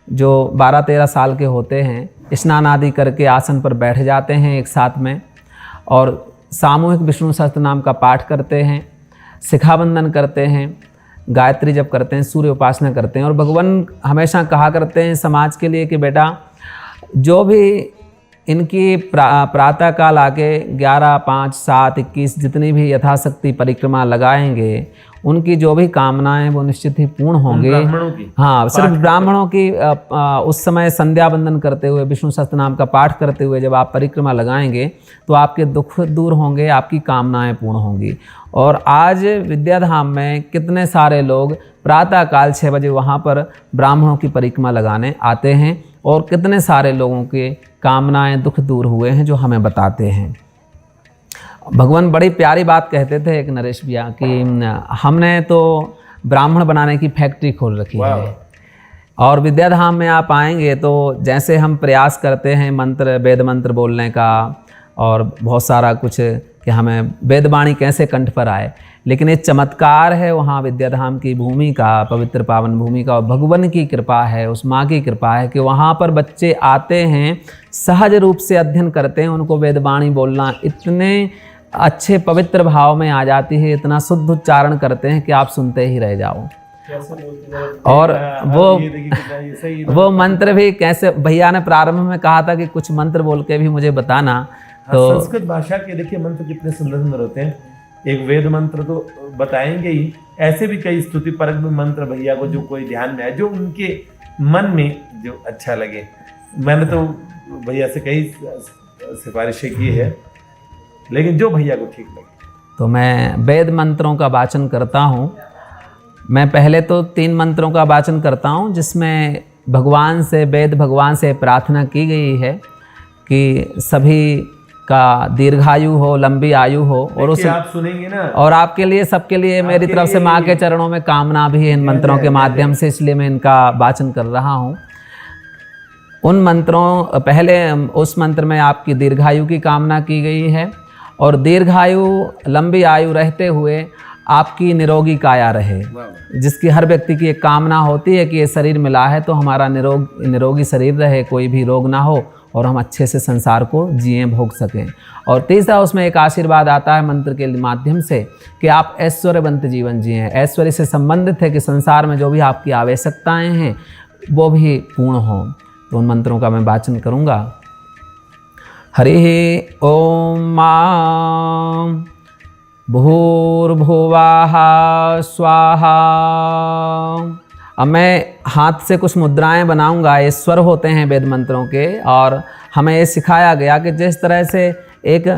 जो 12-13 साल के होते हैं, स्नान आदि करके आसन पर बैठ जाते हैं एक साथ में, और सामूहिक विष्णु सहस्त्र नाम का पाठ करते हैं, शिखाबंधन करते हैं, गायत्री जप करते हैं, सूर्य उपासना करते हैं। और भगवान हमेशा कहा करते हैं समाज के लिए कि बेटा, जो भी इनकी प्रातः काल आके 11, 5, 7, 21 जितनी भी यथाशक्ति परिक्रमा लगाएंगे, उनकी जो भी कामनाएं वो निश्चित ही पूर्ण होंगे। हाँ, सिर्फ ब्राह्मणों की उस समय संध्या बंदन करते हुए, विष्णु सहस्त्र नाम का पाठ करते हुए जब आप परिक्रमा लगाएंगे तो आपके दुख दूर होंगे, आपकी कामनाएं पूर्ण होंगी। और आज विद्याधाम में कितने सारे लोग प्रातः काल 6 बजे वहाँ पर ब्राह्मणों की परिक्रमा लगाने आते हैं, और कितने सारे लोगों के कामनाएं दुख दूर हुए हैं जो हमें बताते हैं। भगवान बड़ी प्यारी बात कहते थे एक नरेश भैया कि हमने तो ब्राह्मण बनाने की फैक्ट्री खोल रखी है, और विद्याधाम में आप आएंगे तो जैसे हम प्रयास करते हैं मंत्र, वेद मंत्र बोलने का, और बहुत सारा कुछ कि हमें वेदवाणी कैसे कंठ पर आए, लेकिन ये चमत्कार है वहाँ विद्याधाम की भूमि का, पवित्र पावन भूमि का, और भगवान की कृपा है, उस माँ की कृपा है कि वहाँ पर बच्चे आते हैं, सहज रूप से अध्ययन करते हैं, उनको वेदवाणी बोलना इतने अच्छे पवित्र भाव में आ जाती है, इतना शुद्ध उच्चारण करते हैं कि आप सुनते ही रह जाओ। और वो मंत्र भी कैसे, भैया ने प्रारंभ में कहा था कि कुछ मंत्र बोल के भी मुझे बताना। तो
संस्कृत भाषा के देखिए मंत्र कितने सुंदर सुंदर होते हैं। एक वेद मंत्र तो बताएंगे ही, ऐसे भी कई स्तुति परक मंत्र भैया को जो कोई ध्यान में आए, जो उनके मन में जो अच्छा लगे। मैंने तो भैया से कई सिफारिशें की है, लेकिन जो भैया को ठीक लगे।
तो मैं वेद मंत्रों का वाचन करता हूँ। मैं पहले तो 3 मंत्रों का वाचन करता हूँ, जिसमें भगवान से, वेद भगवान से प्रार्थना की गई है कि सभी का दीर्घायु हो, लंबी आयु हो, और उस
आप सुनेंगे ना, और
आपके लिए, सबके लिए मेरी तरफ से माँ के चरणों में कामना भी है इन मंत्रों के माध्यम से, इसलिए मैं इनका वाचन कर रहा हूँ। उन मंत्रों, पहले उस मंत्र में आपकी दीर्घायु की कामना की गई है, और दीर्घायु, लंबी आयु रहते हुए आपकी निरोगी काया रहे। जिसकी हर व्यक्ति की एक कामना होती है कि ये शरीर मिला है तो हमारा निरोगी शरीर रहे, कोई भी रोग ना हो और हम अच्छे से संसार को जिए, भोग सकें। और तीसरा उसमें एक आशीर्वाद आता है मंत्र के माध्यम से कि आप ऐश्वर्यवंत जीवन जिए। ऐश्वर्य से संबंधित है कि संसार में जो भी आपकी आवश्यकताएं हैं वो भी पूर्ण हो। तो उन मंत्रों का मैं वाचन करूँगा। हरि ओम मां भूर्भुवः स्वाहा। अब मैं हाथ से कुछ मुद्राएं बनाऊंगा। ये स्वर होते हैं वेद मंत्रों के, और हमें ये सिखाया गया कि जिस तरह से एक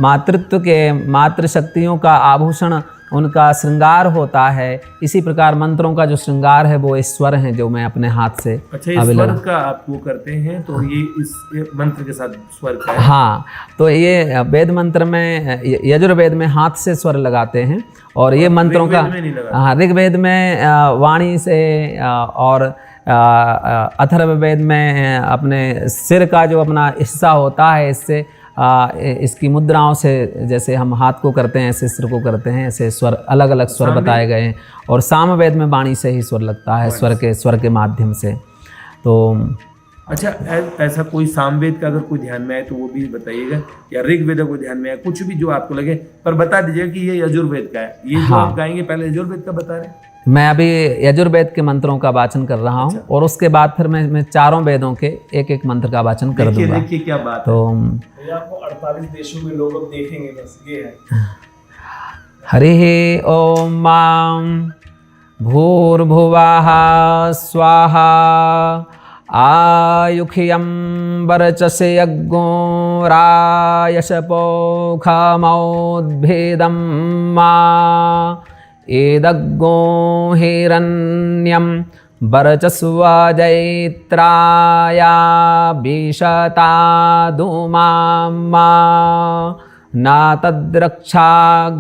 मातृत्व के मातृशक्तियों का आभूषण उनका श्रृंगार होता है, इसी प्रकार मंत्रों का जो श्रृंगार है वो स्वर हैं जो मैं अपने हाथ से।
अच्छा, इस स्वर का आप वो करते हैं तो ये इस मंत्र के साथ स्वर का है? हाँ,
तो ये वेद मंत्र में, यजुर्वेद में हाथ से स्वर लगाते हैं, और ये मंत्रों का हाँ ऋग्वेद में वाणी से, और अथर्ववेद में अपने सिर का जो अपना हिस्सा होता है इससे, इसकी मुद्राओं से जैसे हम हाथ को करते हैं ऐसे सिर को करते हैं, ऐसे स्वर अलग अलग स्वर बताए गए हैं। और सामवेद में वाणी से ही स्वर लगता है, स्वर के माध्यम से। तो
अच्छा, ऐसा कोई सामवेद का अगर कोई ध्यान में आए तो वो भी बताइएगा, या ऋग्वेद को ध्यान में आए, कुछ भी जो आपको लगे, पर बता दीजिएगा कि ये यजुर्वेद का है। ये जो आप गाएंगे पहले यजुर्वेद का बता रहे हैं।
मैं अभी यजुर्वेद के मंत्रों का वाचन कर रहा हूँ। और उसके बाद फिर मैं चारों वेदों के एक एक मंत्र का वाचन कर दूंगा।
देखिए क्या बात
तो
आपको
48 देशों में लोग अब देखेंगे, बस ये है।
हरि ओम मां भूर्भुवः स्वाहा। आयुष्यं वर्चसे यज्ञो रायशपोखमोद्भिदं मा एदग्गो हिरण्यं वर्चस्वजैत्राया विशता धूमाम्मा न तद्रक्षा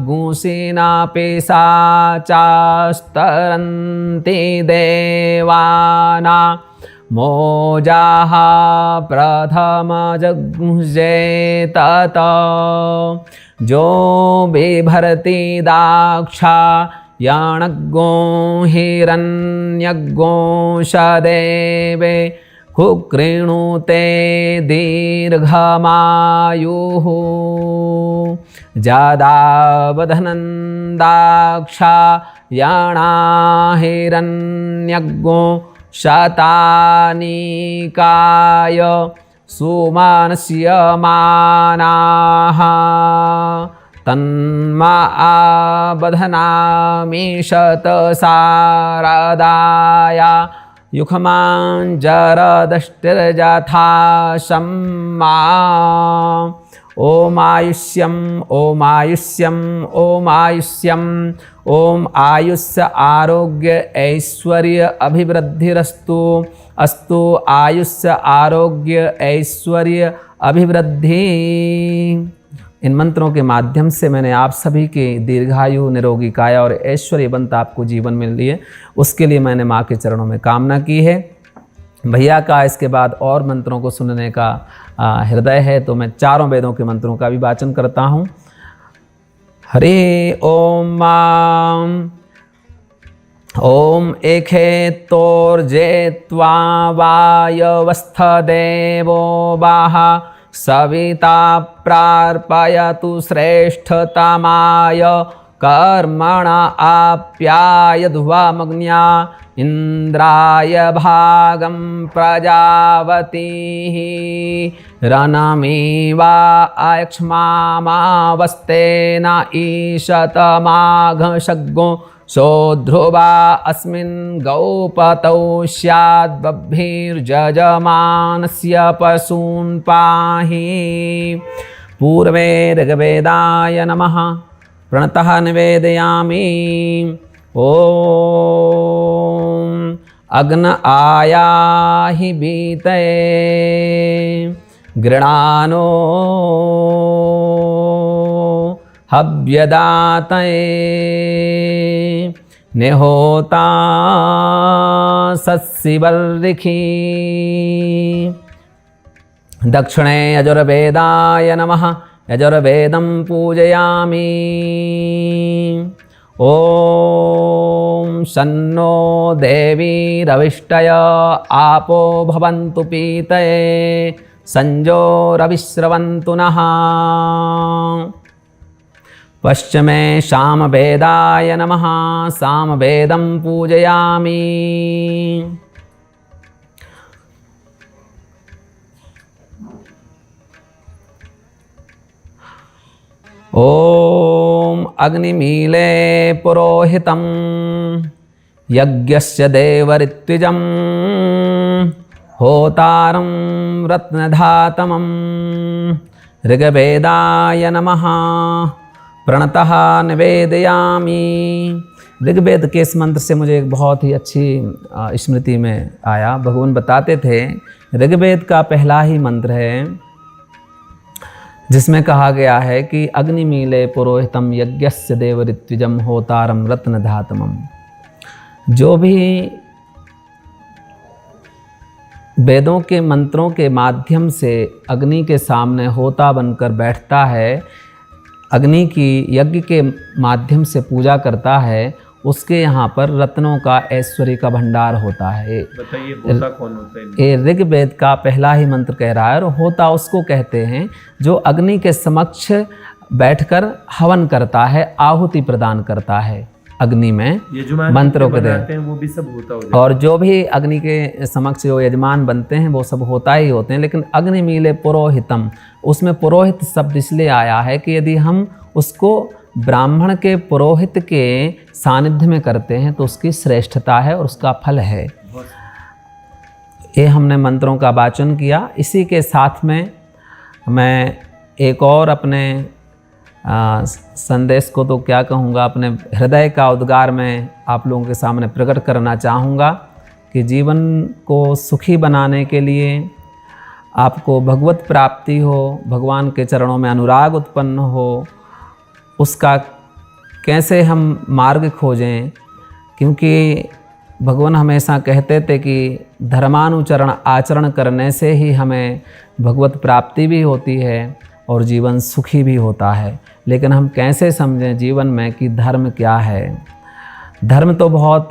गुंसिना पेशाचास्तरन्ति देवाना मोजाः प्रथमजगुंजे तत जो बिभर्ति दाक्षा याणग्गो हिरण्यग्गो सदेवे कुकृणुते दीर्घमायुः जादावधनन्दाक्षा याणा हिरण्यग्गो शतानिकाय सुमानस्यमानाः तन्मा बधनामीशतसारदाया युखमाञ्जरदष्टिर्यथा सम्मा। ओम आयुष्यम ओम आयुष्यम ओम आयुष्यम ओम आयुष्य आरोग्य ऐश्वर्य अभिवृद्धिरस्तु अस्तु आयुष्य आरोग्य ऐश्वर्य अभिवृद्धि। इन मंत्रों के माध्यम से मैंने आप सभी के दीर्घायु, निरोगी काया और ऐश्वर्यवंत आपको जीवन मिल लिए, उसके लिए मैंने माँ के चरणों में कामना की है। भैया का इसके बाद और मंत्रों को सुनने का हृदय है, तो मैं चारों वेदों के मंत्रों का भी वाचन करता हूँ। हरि ओम मां ओम एखेतोर्जे त्वा वायवस्थ देवो वाहा सविता प्रार्पयतु श्रेष्ठतमाय कर्मणा आप्यायध्वमग्न्या इंद्राय भागं प्रजावतीः रणमेवा अक्ष्मामावस्तेन ईशतमाघशग्गो सोध्रुवा अस्मिन् गौपतौ स्याद्बभिर्जजमानस्य पशून् पाहि। पूर्वे ऋग्वेदाय नमः प्रणतः निवेदयामि। ओम अग्न आयाहि बीतये गृणानो हव्यदातये निहोता सत्सिवर्रिखी। दक्षिणे यजुर्वेदाय नमः यजुर्वेदं पूजयामि। ॐ शन्नो देवीरविष्टय आपो भवन्तु पीतये संजोरविस्रवन्तु नः। पश्चिमे सामवेदाय नमः। सामवेदं पूजयामि। ॐ अग्निमीले पुरोहितं यज्ञस्य देवऋत्विजं होतारं रत्नधातमं ऋग्वेदाय नमः। प्रणतः निवेदयामि। ऋग्वेद के इस मंत्र से मुझे एक बहुत ही अच्छी स्मृति में आया। भगवान बताते थे ऋग्वेद का पहला ही मंत्र है जिसमें कहा गया है कि अग्निमीले पुरोहितम यज्ञस्य देवऋत्विजम होतारम रत्नधातमम। जो भी वेदों के मंत्रों के माध्यम से अग्नि के सामने होता बनकर बैठता है, अग्नि की यज्ञ के माध्यम से पूजा करता है, उसके यहाँ पर रत्नों का ऐश्वर्य का भंडार होता है।
बताइए होता कौन होता है?
ये ऋग्वेद का पहला ही मंत्र कह रहा है। और होता उसको कहते हैं जो अग्नि के समक्ष बैठकर हवन करता है, आहुति प्रदान करता है अग्नि में मंत्रों के देते हैं,
वो भी सब होता हो जाता है।
और जो भी अग्नि के समक्ष जो यजमान बनते हैं वो सब होता ही होते हैं। लेकिन अग्निमीले पुरोहितम, उसमें पुरोहित शब्द इसलिए आया है कि यदि हम उसको ब्राह्मण के पुरोहित के सानिध्य में करते हैं तो उसकी श्रेष्ठता है और उसका फल है। ये हमने मंत्रों का वाचन किया। इसी के साथ में मैं एक और अपने संदेश को तो क्या कहूँगा, अपने हृदय का उद्गार में आप लोगों के सामने प्रकट करना चाहूँगा कि जीवन को सुखी बनाने के लिए आपको भगवत प्राप्ति हो, भगवान के चरणों में अनुराग उत्पन्न हो, उसका कैसे हम मार्ग खोजें। क्योंकि भगवान हमेशा कहते थे कि धर्मानुचरण आचरण करने से ही हमें भगवत प्राप्ति भी होती है और जीवन सुखी भी होता है। लेकिन हम कैसे समझें जीवन में कि धर्म क्या है। धर्म तो बहुत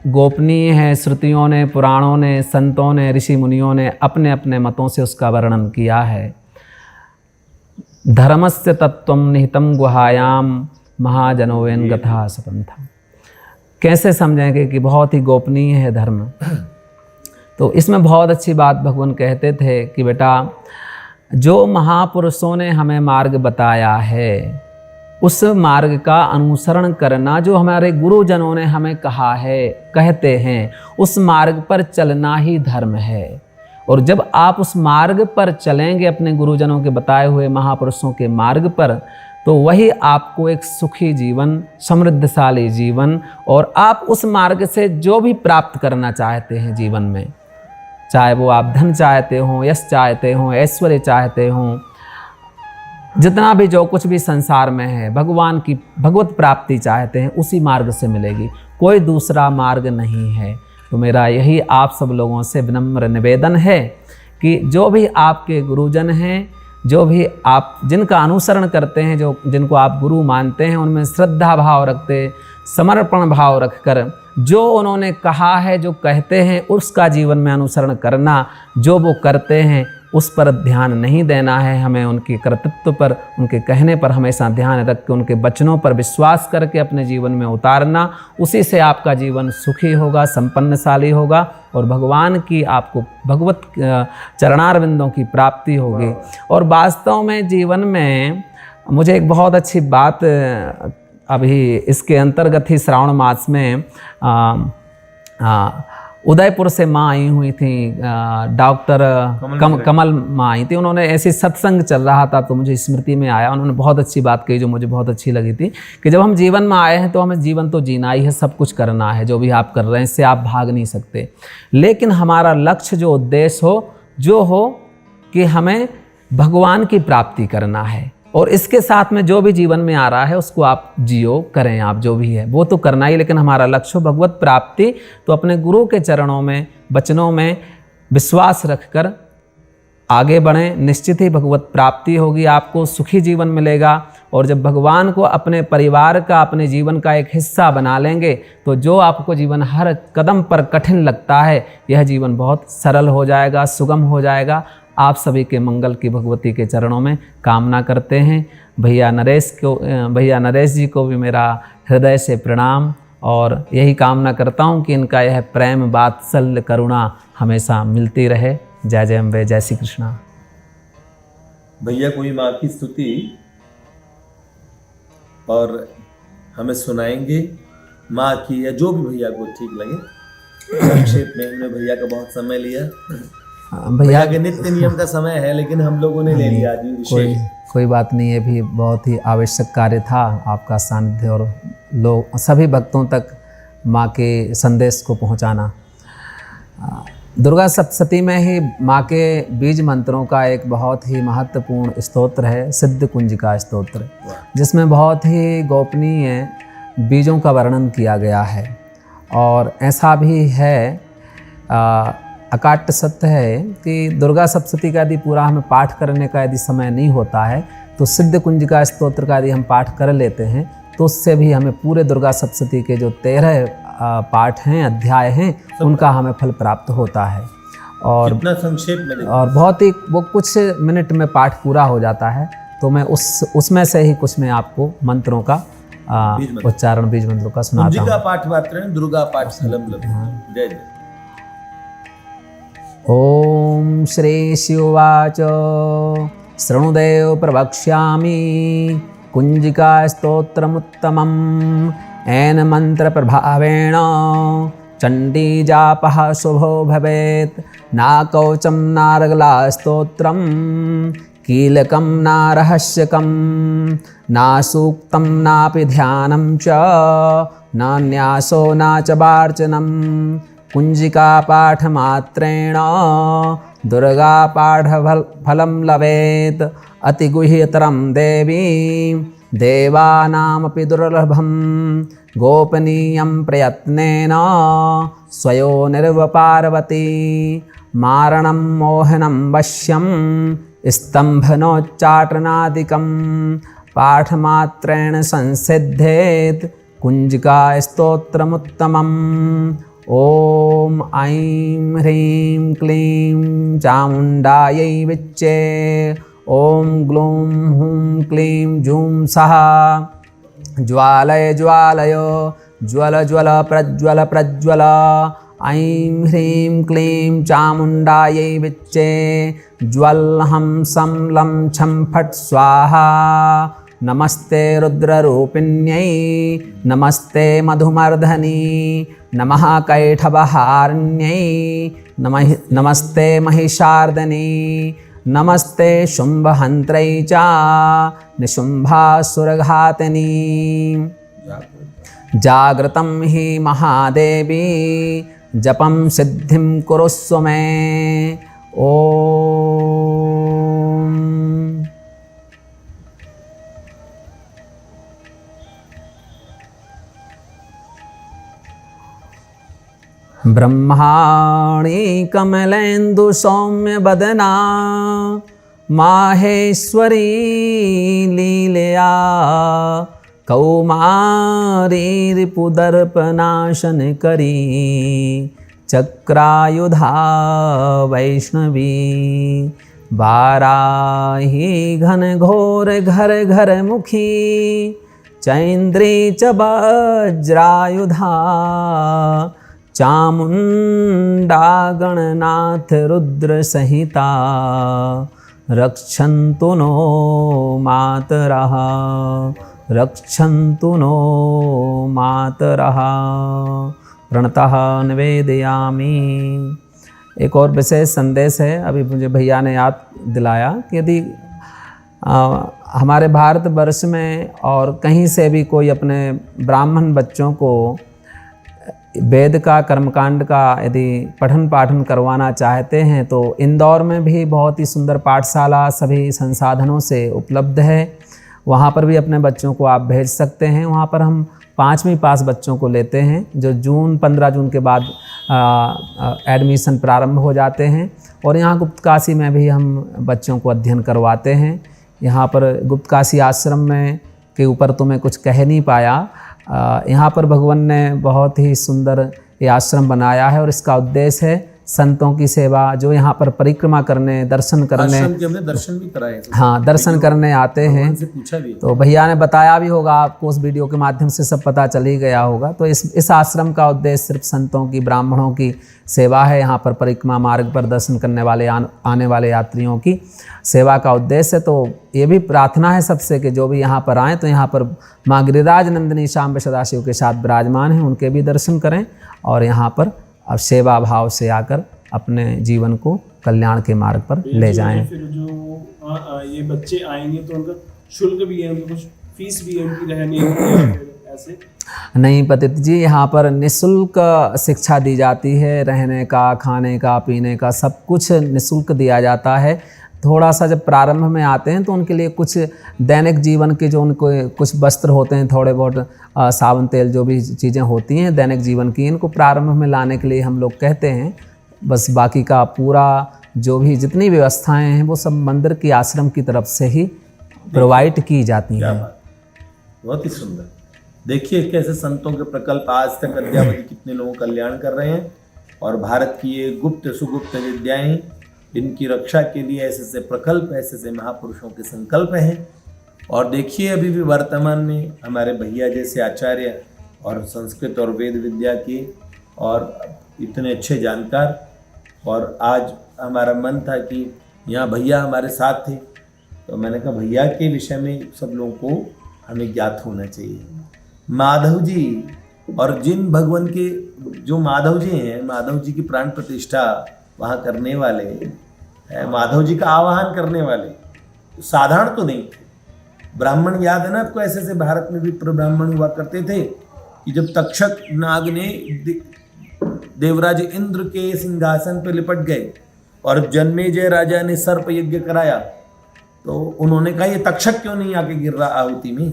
गोपनीय है। श्रुतियों ने, पुराणों ने, संतों ने, ऋषि मुनियों ने अपने अपने मतों से उसका वर्णन किया है। धर्मस्य तत्त्वं निहितं गुहायां महाजनोवेन गथा सपंथा। कैसे समझेंगे कि बहुत ही गोपनीय है धर्म। तो इसमें बहुत अच्छी बात भगवान कहते थे कि बेटा, जो महापुरुषों ने हमें मार्ग बताया है उस मार्ग का अनुसरण करना, जो हमारे गुरुजनों ने हमें कहा है, कहते हैं, उस मार्ग पर चलना ही धर्म है। और जब आप उस मार्ग पर चलेंगे, अपने गुरुजनों के बताए हुए महापुरुषों के मार्ग पर, तो वही आपको एक सुखी जीवन, समृद्धशाली जीवन, और आप उस मार्ग से जो भी प्राप्त करना चाहते हैं जीवन में, चाहे वो आप धन चाहते हो, यश चाहते हो, ऐश्वर्य चाहते हो, जितना भी जो कुछ भी संसार में है, भगवान की भगवत प्राप्ति चाहते हैं, उसी मार्ग से मिलेगी। कोई दूसरा मार्ग नहीं है। तो मेरा यही आप सब लोगों से विनम्र निवेदन है कि जो भी आपके गुरुजन हैं, जो भी आप जिनका अनुसरण करते हैं, जो जिनको आप गुरु मानते हैं, उनमें श्रद्धा भाव रखते, समर्पण भाव रखकर जो उन्होंने कहा है, जो कहते हैं, उसका जीवन में अनुसरण करना। जो वो करते हैं उस पर ध्यान नहीं देना है। हमें उनके कर्तृत्व पर, उनके कहने पर हमेशा ध्यान रख के, उनके वचनों पर विश्वास करके अपने जीवन में उतारना। उसी से आपका जीवन सुखी होगा, संपन्नशाली होगा और भगवान की, आपको भगवत चरणारविंदों की प्राप्ति होगी। और वास्तव में जीवन में मुझे एक बहुत अच्छी बात अभी इसके अंतर्गत ही श्रावण मास में उदयपुर से माँ आई हुई थी, डॉक्टर कमल माँ आई थी। उन्होंने ऐसे सत्संग चल रहा था तो मुझे स्मृति में आया। उन्होंने बहुत अच्छी बात कही जो मुझे बहुत अच्छी लगी थी कि जब हम जीवन में आए हैं तो हमें जीवन तो जीना ही है, सब कुछ करना है। जो भी आप कर रहे हैं इससे आप भाग नहीं सकते। लेकिन हमारा लक्ष्य, जो उद्देश्य हो, जो हो कि हमें भगवान की प्राप्ति करना है। और इसके साथ में जो भी जीवन में आ रहा है उसको आप जियो, करें, आप जो भी है वो तो करना ही। लेकिन हमारा लक्ष्य भगवत प्राप्ति, तो अपने गुरु के चरणों में, वचनों में विश्वास रखकर आगे बढ़ें, निश्चित ही भगवत प्राप्ति होगी, आपको सुखी जीवन मिलेगा। और जब भगवान को अपने परिवार का, अपने जीवन का एक हिस्सा बना लेंगे तो जो आपको जीवन हर कदम पर कठिन लगता है, यह जीवन बहुत सरल हो जाएगा, सुगम हो जाएगा। आप सभी के मंगल की भगवती के चरणों में कामना करते हैं। भैया नरेश जी को भी मेरा हृदय से प्रणाम, और यही कामना करता हूँ कि इनका यह प्रेम, वात्सल्य, करुणा हमेशा मिलती रहे। जय जय अम्बे, जय श्री कृष्णा।
भैया कोई माँ की स्तुति और हमें सुनाएंगे माँ की, या जो भी भैया को ठीक लगे। संक्षेप में हमने भैया का बहुत समय लिया, भैया के नित्य नियम का समय है, लेकिन हम लोगों ने ले लिया आज विशेष।
कोई बात नहीं, ये भी बहुत ही आवश्यक कार्य था, आपका सानिध्य और लोग सभी भक्तों तक माँ के संदेश को पहुँचाना। दुर्गा सप्तशती में ही माँ के बीज मंत्रों का एक बहुत ही महत्वपूर्ण स्तोत्र है, सिद्ध कुंजिका स्तोत्र, जिसमें बहुत ही गोपनीय बीजों का वर्णन किया गया है। और ऐसा भी है, अकाट्य सत्य है कि दुर्गा सप्तशती का यदि पूरा हमें पाठ करने का यदि समय नहीं होता है, तो सिद्ध कुंजिका स्तोत्र का यदि हम पाठ कर लेते हैं तो उससे भी हमें पूरे दुर्गा सप्तशती के जो 13 पाठ हैं, अध्याय हैं, उनका हमें फल प्राप्त होता है। और
कितना संक्षेप में,
और बहुत ही वो कुछ मिनट में पाठ पूरा हो जाता है। तो मैं उसमें से ही कुछ मैं आपको मंत्रों का उच्चारण, बीज मंत्रों का सुनाता हूँ।
कुंजिका पाठ मात्र दुर्गा पाठ फलम लभते। जय जय।
ओम श्री शिवाच शृणुदेव प्रवक्ष्यामि कुंजिका स्तोत्रमुत्तमम् येन मंत्र प्रभावेण चंडी जापः शुभो भवेत्। ना कवचं नारगला स्तोत्रं कीलकं ना रहस्यकं ना सूक्तं नापि ध्यानं च न न्यासो न च वार्चनं। कुंजिका पाठमात्रेण दुर्गा पाठ फलं लभेत्। अतिगुह्यतरं देवी देवानामपि दुर्लभं गोपनीयं प्रयत्नेन स्वयोनिर्व पार्वती। मारणं मोहनं वश्यं स्तम्भनोच्चाटनादिकं पाठमात्रेण संसिद्धेत् कुंजिका स्तोत्रमुत्तमम्। ओम ऐं ह्रीं क्लीं चामुण्डायै विच्चे। ओम ग्लूं हुं क्लीं जूं सः ज्वालय ज्वालय ज्वल ज्वल प्रज्वल प्रज्वल। ऐं ह्रीं क्लीं चामुण्डायै विच्चे ज्वल्हं सं लं छं फट् स्वाहा। नमस्ते रुद्ररूपिण्यै नमस्ते मधुमर्धनी नमः कैठवहारिण्यै नमस्ते महिषार्दनी नमस्ते शुम्भहन्त्रै च निशुम्भासुरघातिनी। जागृतं हि महादेवी जपं सिद्धिं कुरुस्व मे। ओम ब्रह्माणि कमलेन्दु सौम्य बदना माहेश्वरी लीलया कौमारी रिपुदर्पनाशन करी चक्रायुधा वैष्णवी। वाराही घन घोर घर घर मुखी चैन्द्री च वज्रायुधा। चामुण्डा गणनाथ रुद्र सहिता रक्षन्तु नो मातरः रक्षन्तु नो मातरः प्रणतः निवेदयामि। एक और विशेष संदेश है, अभी मुझे भैया ने याद दिलाया कि यदि हमारे भारतवर्ष में और कहीं से भी कोई अपने ब्राह्मण बच्चों को वेद का, कर्मकांड का यदि पठन पाठन करवाना चाहते हैं तो इंदौर में भी बहुत ही सुंदर पाठशाला सभी संसाधनों से उपलब्ध है। वहाँ पर भी अपने बच्चों को आप भेज सकते हैं। वहाँ पर हम 5वीं पास बच्चों को लेते हैं, जो 15 जून के बाद एडमिशन प्रारंभ हो जाते हैं। और यहाँ गुप्त काशी में भी हम बच्चों को अध्ययन करवाते हैं। यहाँ पर गुप्त काशी आश्रम में के ऊपर तो मैं कुछ कह नहीं पाया। यहाँ पर भगवान ने बहुत ही सुंदर ये आश्रम बनाया है और इसका उद्देश्य है संतों की सेवा, जो यहाँ पर परिक्रमा करने, दर्शन करने,
आश्रम के हमने दर्शन भी कराए थे।
हाँ, दर्शन करने आते हैं।
उनसे पूछा भी है।
तो भैया ने बताया भी होगा आपको, उस वीडियो के माध्यम से सब पता चल ही गया होगा। तो इस आश्रम का उद्देश्य सिर्फ संतों की, ब्राह्मणों की सेवा है। यहाँ पर परिक्रमा मार्ग पर दर्शन करने वाले आने वाले यात्रियों की सेवा का उद्देश्य है। तो ये भी प्रार्थना है सबसे कि जो भी यहाँ पर आएँ तो यहाँ पर माँ गिरिराज नंदिनी शाम्ब सदाशिव के साथ विराजमान हैं, उनके भी दर्शन करें और यहाँ पर अब सेवा भाव से आकर अपने जीवन को कल्याण के मार्ग पर ले जाएं।
फिर जो ये बच्चे आएंगे तो उनका शुल्क भी है, उनको कुछ फीस भी है उनकी रहने की, ऐसे?
नहीं पतित जी, यहाँ पर निःशुल्क शिक्षा दी जाती है। रहने का, खाने का, पीने का सब कुछ निःशुल्क दिया जाता है। थोड़ा सा जब प्रारंभ में आते हैं तो उनके लिए कुछ दैनिक जीवन के जो उनको कुछ वस्त्र होते हैं, थोड़े बहुत साबुन तेल, जो भी चीज़ें होती हैं दैनिक जीवन की, इनको प्रारंभ में लाने के लिए हम लोग कहते हैं। बस बाकी का पूरा जो भी जितनी व्यवस्थाएं हैं वो सब मंदिर की, आश्रम की तरफ से ही प्रोवाइड की जाती हैं।
बहुत ही सुंदर। देखिए कैसे संतों के प्रकल्प आज तक अद्यावधि कितने लोगों का कल्याण कर रहे हैं, और भारत की ये गुप्त सुगुप्त विद्याएं, इनकी रक्षा के लिए ऐसे ऐसे प्रकल्प, ऐसे ऐसे महापुरुषों के संकल्प हैं। और देखिए अभी भी वर्तमान में हमारे भैया जैसे आचार्य और संस्कृत और वेद विद्या के और इतने अच्छे जानकार, और आज हमारा मन था कि यहाँ भैया हमारे साथ थे, तो मैंने कहा भैया के विषय में सब लोगों को हमें ज्ञात होना चाहिए। माधव जी, और जिन भगवान के जो माधव जी हैं, माधव जी की प्राण प्रतिष्ठा वहाँ करने वाले, माधव जी का आवाहन करने वाले साधारण तो नहीं थे। ब्राह्मण याद है ना आपको, ऐसे ऐसे भारत में भी ब्राह्मण हुआ करते थे कि जब तक्षक नाग ने देवराज इंद्र के सिंहासन पर लिपट गए और जन्मेजय राजा ने सर्प यज्ञ कराया, तो उन्होंने कहा ये तक्षक क्यों नहीं आके गिर रहा आहुति में?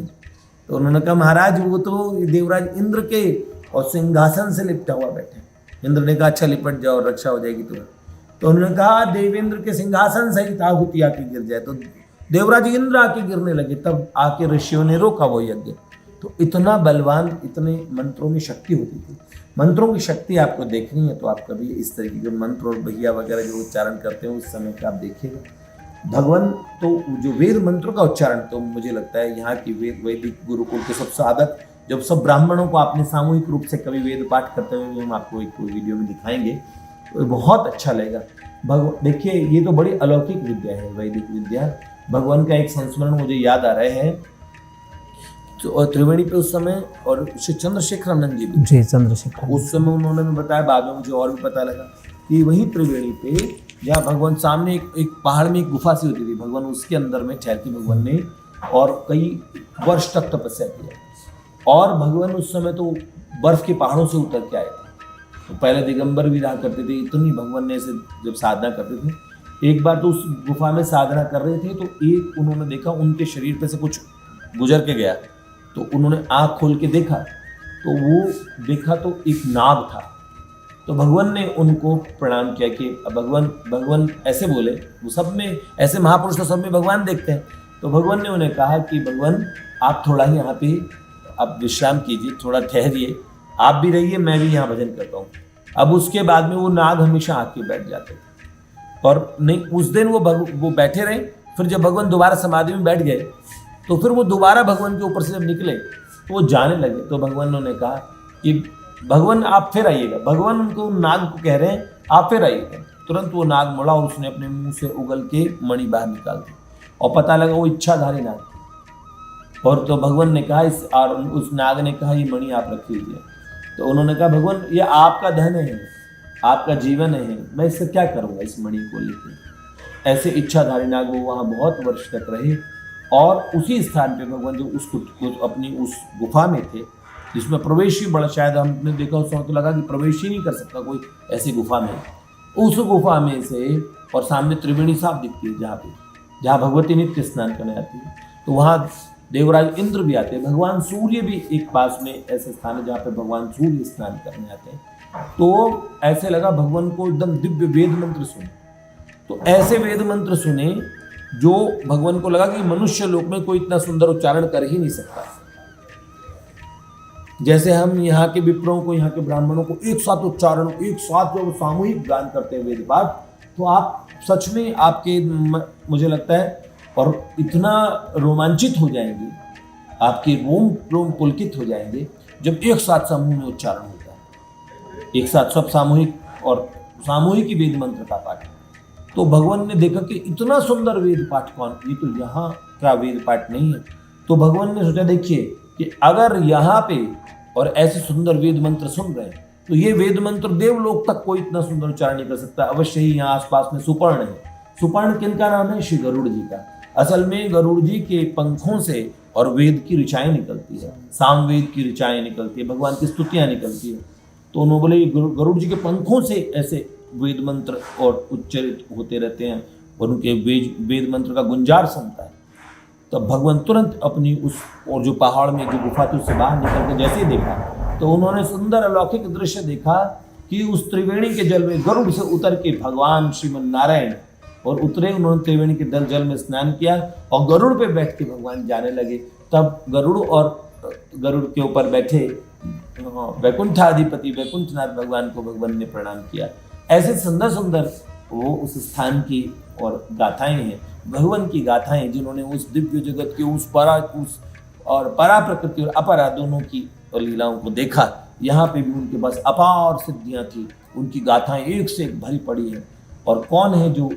तो उन्होंने कहा महाराज वो तो देवराज इंद्र के और सिंहासन से लिपटा हुआ बैठे। इंद्र ने कहा अच्छा लिपट जाओ, रक्षा हो जाएगी तुम्हें। तो उन्होंने कहा देवेंद्र के सिंहासन सहित आहुति आके गिर जाए, तो देवराज इंद्र आके गिरने लगे, तब आके ऋषियों ने रोका वो यज्ञ। तो इतना बलवान, इतने मंत्रों में शक्ति होती थी। मंत्रों की शक्ति आपको देखनी है तो आप कभी इस तरीके के मंत्र और भैया वगैरह जो उच्चारण करते हैं उस समय का आप देखिएगा। भगवान तो जो वेद मंत्रों का उच्चारण, तो मुझे लगता है यहाँ की वैदिक गुरुकुल के सब साधक, जब सब ब्राह्मणों को आपने सामूहिक रूप से कभी वेद पाठ करते हुए हम आपको एक वीडियो में दिखाएंगे, तो बहुत अच्छा लगेगा। देखिए ये तो बड़ी अलौकिक विद्या है, वैदिक विद्या। भगवान का एक संस्मरण मुझे याद आ रहे हैं, तो त्रिवेणी पे उस समय, और श्री चंद्रशेखरानंद जी
चंद्रशेखर,
उस समय उन्होंने भी बताया, बाद में मुझे और भी पता लगा कि वही त्रिवेणी पे जहाँ भगवान सामने एक पहाड़ में एक गुफा सी होती थी, भगवान उसके अंदर में ठहर के भगवान ने और कई वर्ष तक तपस्या किया। और भगवान उस समय तो बर्फ के पहाड़ों से उतर के आए थे, तो पहले दिगंबर भी रहा करते थे, इतनी भगवान ने ऐसे जब साधना करते थे। एक बार तो उस गुफा में साधना कर रहे थे, तो एक उन्होंने देखा उनके शरीर पे से कुछ गुजर के गया, तो उन्होंने आँख खोल के देखा, तो वो देखा तो एक नाग था। तो भगवान ने उनको प्रणाम किया कि भगवान ऐसे बोले, वो सब में ऐसे महापुरुष तो सब में भगवान देखते हैं। तो भगवान ने उन्हें कहा कि भगवान आप थोड़ा ही यहाँ पे आप विश्राम कीजिए, थोड़ा ठहरिए, आप भी रहिए, मैं भी यहाँ भजन करता हूँ। अब उसके बाद में वो नाग हमेशा आके बैठ जाते थे, और नहीं उस दिन वो बैठे रहे। फिर जब भगवान दोबारा समाधि में बैठ गए, तो फिर वो दोबारा भगवान के ऊपर से जब निकले तो वो जाने लगे। तो भगवान ने कहा कि भगवान आप फिर आइएगा। भगवान उनको नाग को कह रहे हैं आप फिर आइएगा। तुरंत वो नाग मुड़ा और उसने अपने मुंह से उगल के मणि बाहर निकाल दी, और पता लगा वो इच्छाधारी नाग। और तो भगवान ने कहा और उस नाग ने कहा ये मणि आप रख लीजिए। तो उन्होंने कहा भगवान ये आपका धन है, आपका जीवन है, मैं इससे क्या करूँगा इस मणि को लेकर। ऐसे इच्छाधारी नाग वो वहाँ बहुत वर्ष तक रहे, और उसी स्थान पे भगवान जो उसको अपनी उस गुफा में थे, जिसमें प्रवेश ही बड़ा, शायद हमने देखा उस समय तो लगा कि प्रवेश ही नहीं कर सकता कोई ऐसी गुफा में। उस गुफा में से और सामने त्रिवेणी साफ दिखती है, जहाँ भगवती नित्य स्नान करने आती है, तो वहाँ देवराज इंद्र भी आते हैं। भगवान सूर्य भी एक पास में ऐसे स्थान है जहाँ पे भगवान सूर्य स्नान करने आते हैं। तो ऐसे लगा भगवान को एकदम दिव्य वेद मंत्र सुन, तो ऐसे वेद मंत्र सुने जो भगवान को लगा कि मनुष्य लोक में कोई इतना सुंदर उच्चारण कर ही नहीं सकता। जैसे हम यहाँ के विप्रों को, यहाँ के ब्राह्मणों को एक साथ उच्चारण, एक साथ जब सामूहिक गान करते हैं वेद पाठ, तो आप सच में आपके, मुझे लगता है, और इतना रोमांचित हो जाएंगे, आपके रोम पुलकित हो जाएंगे जब एक साथ समूह में उच्चारण होता है, एक साथ सब सामूहिक और सामूहिक ही वेद मंत्र का पाठ। तो भगवान ने देखा कि इतना सुंदर वेद पाठ कौन, ये तो यहाँ का वेद पाठ नहीं है। तो भगवान ने सोचा, देखिए कि अगर यहाँ पे और ऐसे सुंदर वेद मंत्र सुन रहे हैं तो ये वेद मंत्र देवलोक तक कोई इतना सुंदर उच्चारण नहीं कर सकता। अवश्य ही यहाँ आसपास में सुपर्ण है। सुपर्ण किनका नाम है? श्री गरुड़ जी का। असल में गरुड़ जी के पंखों से और वेद की ऋचाएं निकलती है, सामवेद की ऋचाएं निकलती है, भगवान की स्तुतियां निकलती है। तो उन्होंने बोले गरुड़ जी के पंखों से ऐसे वेद मंत्र और उच्चरित होते रहते हैं और उनके वेद मंत्र का गुंजार सुनता है। तब भगवान तुरंत अपनी उस, और जो पहाड़ में जो गुफा थी उससे बाहर निकल के जैसे ही देखा तो उन्होंने सुंदर अलौकिक दृश्य देखा कि उस त्रिवेणी के जल में गरुड़ से उतर के भगवान श्रीमन नारायण और उतरे। उन्होंने त्रिवेणी के जल में स्नान किया और गरुड़ पे बैठ के भगवान जाने लगे। तब गरुड़ के ऊपर बैठे वैकुंठाधिपति वैकुंठनाथ भगवान को भगवान ने प्रणाम किया। ऐसे सुंदर सुंदर वो उस स्थान की और गाथाएं हैं, भगवान की गाथाएं, जिन्होंने उस दिव्य जगत के उस परा प्रकृति और अपरा दोनों की और लीलाओं को देखा। यहाँ पे भी उनके पास अपार सिद्धियां थी, उनकी गाथाएं एक से एक भरी पड़ी है। और कौन है जो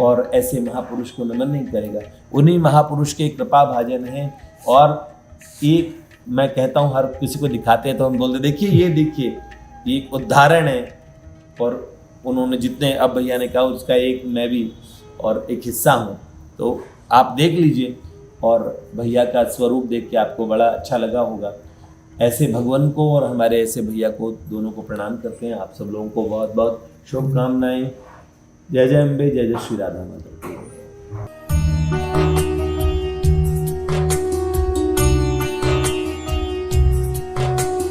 और ऐसे महापुरुष को नमन नहीं करेगा? उन्हीं महापुरुष के कृपा भाजन हैं। और एक मैं कहता हूँ, हर किसी को दिखाते हैं तो हम बोलते देखिए, ये देखिए, एक उदाहरण है। और उन्होंने जितने, अब भैया ने कहा, उसका एक मैं भी और एक हिस्सा हूँ। तो आप देख लीजिए और भैया का स्वरूप देख के आपको बड़ा अच्छा लगा होगा। ऐसे भगवान को और हमारे ऐसे भैया को दोनों को प्रणाम करते हैं। आप सब लोगों को बहुत बहुत शुभकामनाएं। जय जय अम्बे, जय जय श्री राधा माता।